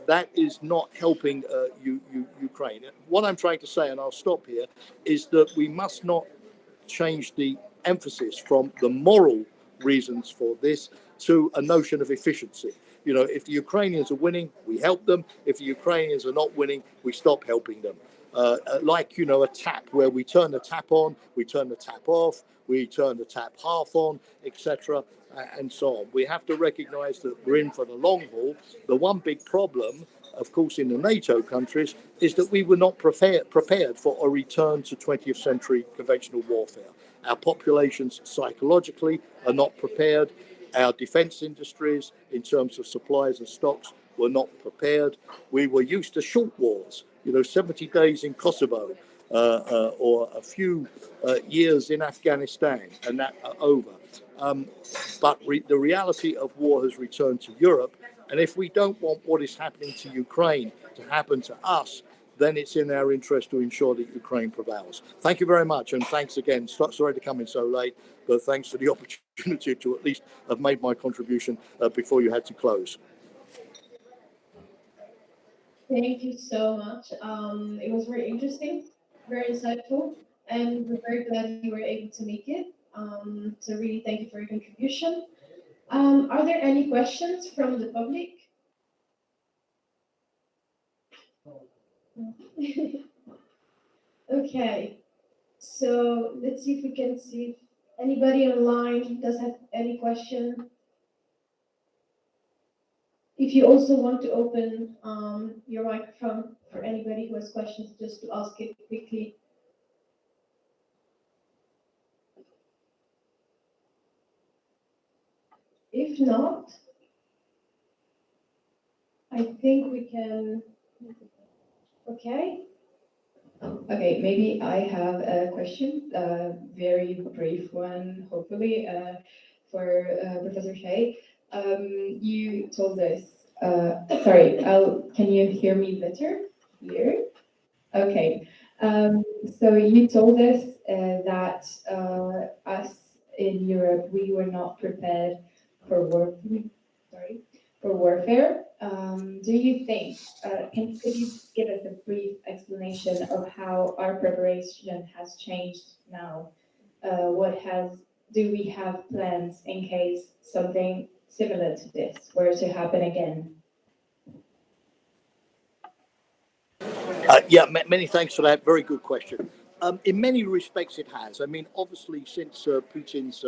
That is not helping Ukraine. What I'm trying to say, and I'll stop here, is that we must not change the emphasis from the moral reasons for this to a notion of efficiency. If the Ukrainians are winning, we help them. If the Ukrainians are not winning, we stop helping them. Like, a tap, where we turn the tap on, we turn the tap off, we turn the tap half on, etc., and so on. We have to recognize that we're in for the long haul. The one big problem, of course, in the NATO countries is that we were not prepared for a return to 20th century conventional warfare. Our populations psychologically are not prepared. Our defense industries, in terms of supplies and stocks, were not prepared. We were used to short wars, 70 days in Kosovo, or a few years in Afghanistan, and that are over. But the reality of war has returned to Europe. And if we don't want what is happening to Ukraine to happen to us, then it's in our interest to ensure that Ukraine prevails. Thank you very much. And thanks again. Sorry to come in so late, but thanks for the opportunity to at least have made my contribution before you had to close. Thank you so much. It was very interesting, very insightful, and we're very glad you were able to make it. So really thank you for your contribution. Are there any questions from the public? Okay, so let's see if we can see if anybody online does have any question. If you also want to open your microphone for anybody who has questions, just to ask it quickly. If not, I think we can. Okay. Okay, maybe I have a question, a very brief one, hopefully, for Professor Shea. You told us, sorry, can you hear me better here? Okay, so you told us that us in Europe, we were not prepared for war. warfare. Do you think, could you give us a brief explanation of how our preparation has changed now? Do we have plans in case something similar to this were to happen again? Many thanks for that. Very good question. In many respects, it has. I mean, obviously, since Putin's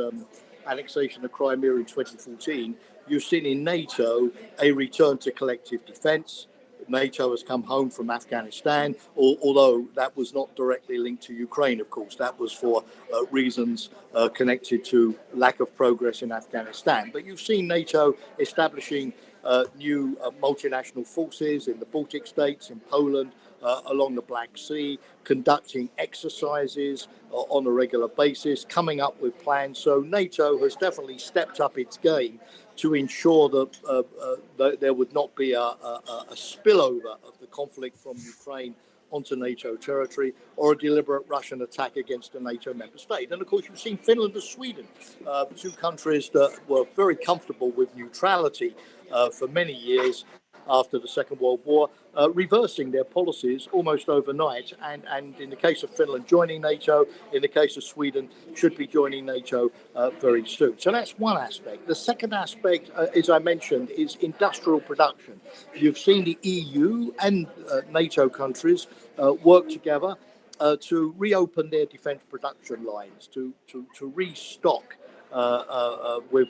annexation of Crimea in 2014, you've seen in NATO a return to collective defense. NATO has come home from Afghanistan, although that was not directly linked to Ukraine, of course. That was for reasons connected to lack of progress in Afghanistan. But you've seen NATO establishing new multinational forces in the Baltic states, in Poland, along the Black Sea, conducting exercises on a regular basis, coming up with plans. So NATO has definitely stepped up its game to ensure that there would not be a spillover of the conflict from Ukraine onto NATO territory or a deliberate Russian attack against a NATO member state. And of course, you've seen Finland and Sweden, two countries that were very comfortable with neutrality for many years after the Second World War, reversing their policies almost overnight. And in the case of Finland, joining NATO, in the case of Sweden, should be joining NATO very soon. So that's one aspect. The second aspect, as I mentioned, is industrial production. You've seen the EU and NATO countries work together to reopen their defense production lines, to restock with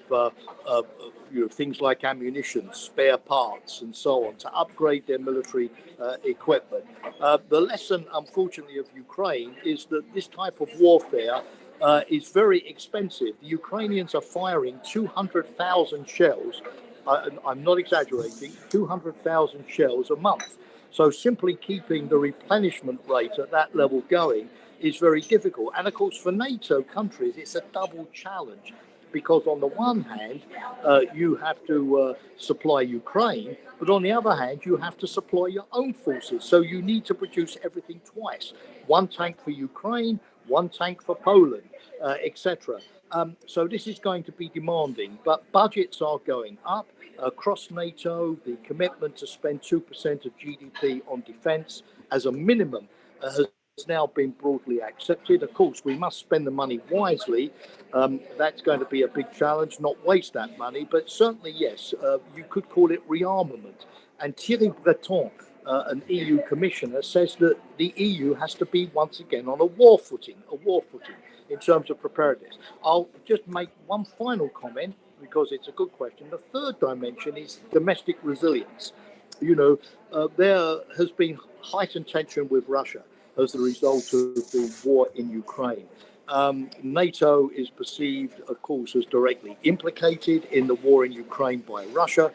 things like ammunition, spare parts, and so on, to upgrade their military equipment. The lesson, unfortunately, of Ukraine is that this type of warfare is very expensive. The Ukrainians are firing 200,000 shells. I'm not exaggerating, 200,000 shells a month. So simply keeping the replenishment rate at that level going is very difficult. And of course, for NATO countries, it's a double challenge because on the one hand, you have to supply Ukraine, but on the other hand, you have to supply your own forces. So you need to produce everything twice. One tank for Ukraine, one tank for Poland, etc. So this is going to be demanding, but budgets are going up. Across NATO, the commitment to spend 2% of GDP on defense as a minimum has now been broadly accepted. Of course, we must spend the money wisely. That's going to be a big challenge, not waste that money, but certainly, yes, you could call it rearmament. And Thierry Breton, an EU commissioner, says that the EU has to be once again on a war footing in terms of preparedness. I'll just make one final comment because it's a good question. The third dimension is domestic resilience. There has been heightened tension with Russia as a result of the war in Ukraine. NATO is perceived, of course, as directly implicated in the war in Ukraine by Russia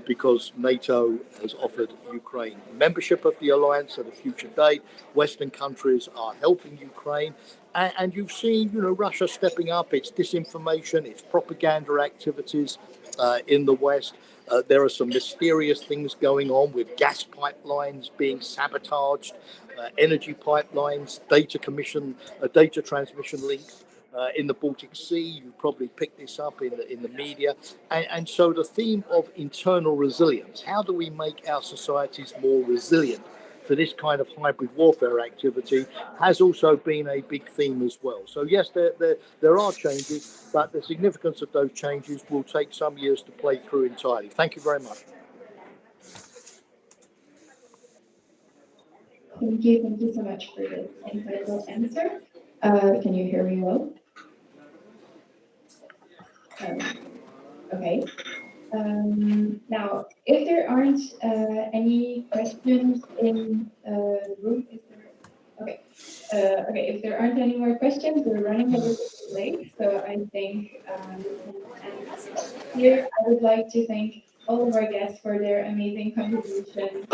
because NATO has offered Ukraine membership of the alliance at a future date. Western countries are helping Ukraine. And you've seen, Russia stepping up its disinformation, its propaganda activities in the West. There are some mysterious things going on with gas pipelines being sabotaged, energy pipelines, data transmission links in the Baltic Sea. You probably picked this up in the media. And so the theme of internal resilience, how do we make our societies more resilient for this kind of hybrid warfare activity, has also been a big theme as well. So yes, there are changes, but the significance of those changes will take some years to play through entirely. Thank you very much. Thank you so much for this insightful answer. Can you hear me well? Okay. Now, if there aren't any questions in the room, okay. If there aren't any more questions, we're running a little bit late, so I think we can end here. I would like to thank all of our guests for their amazing contribution.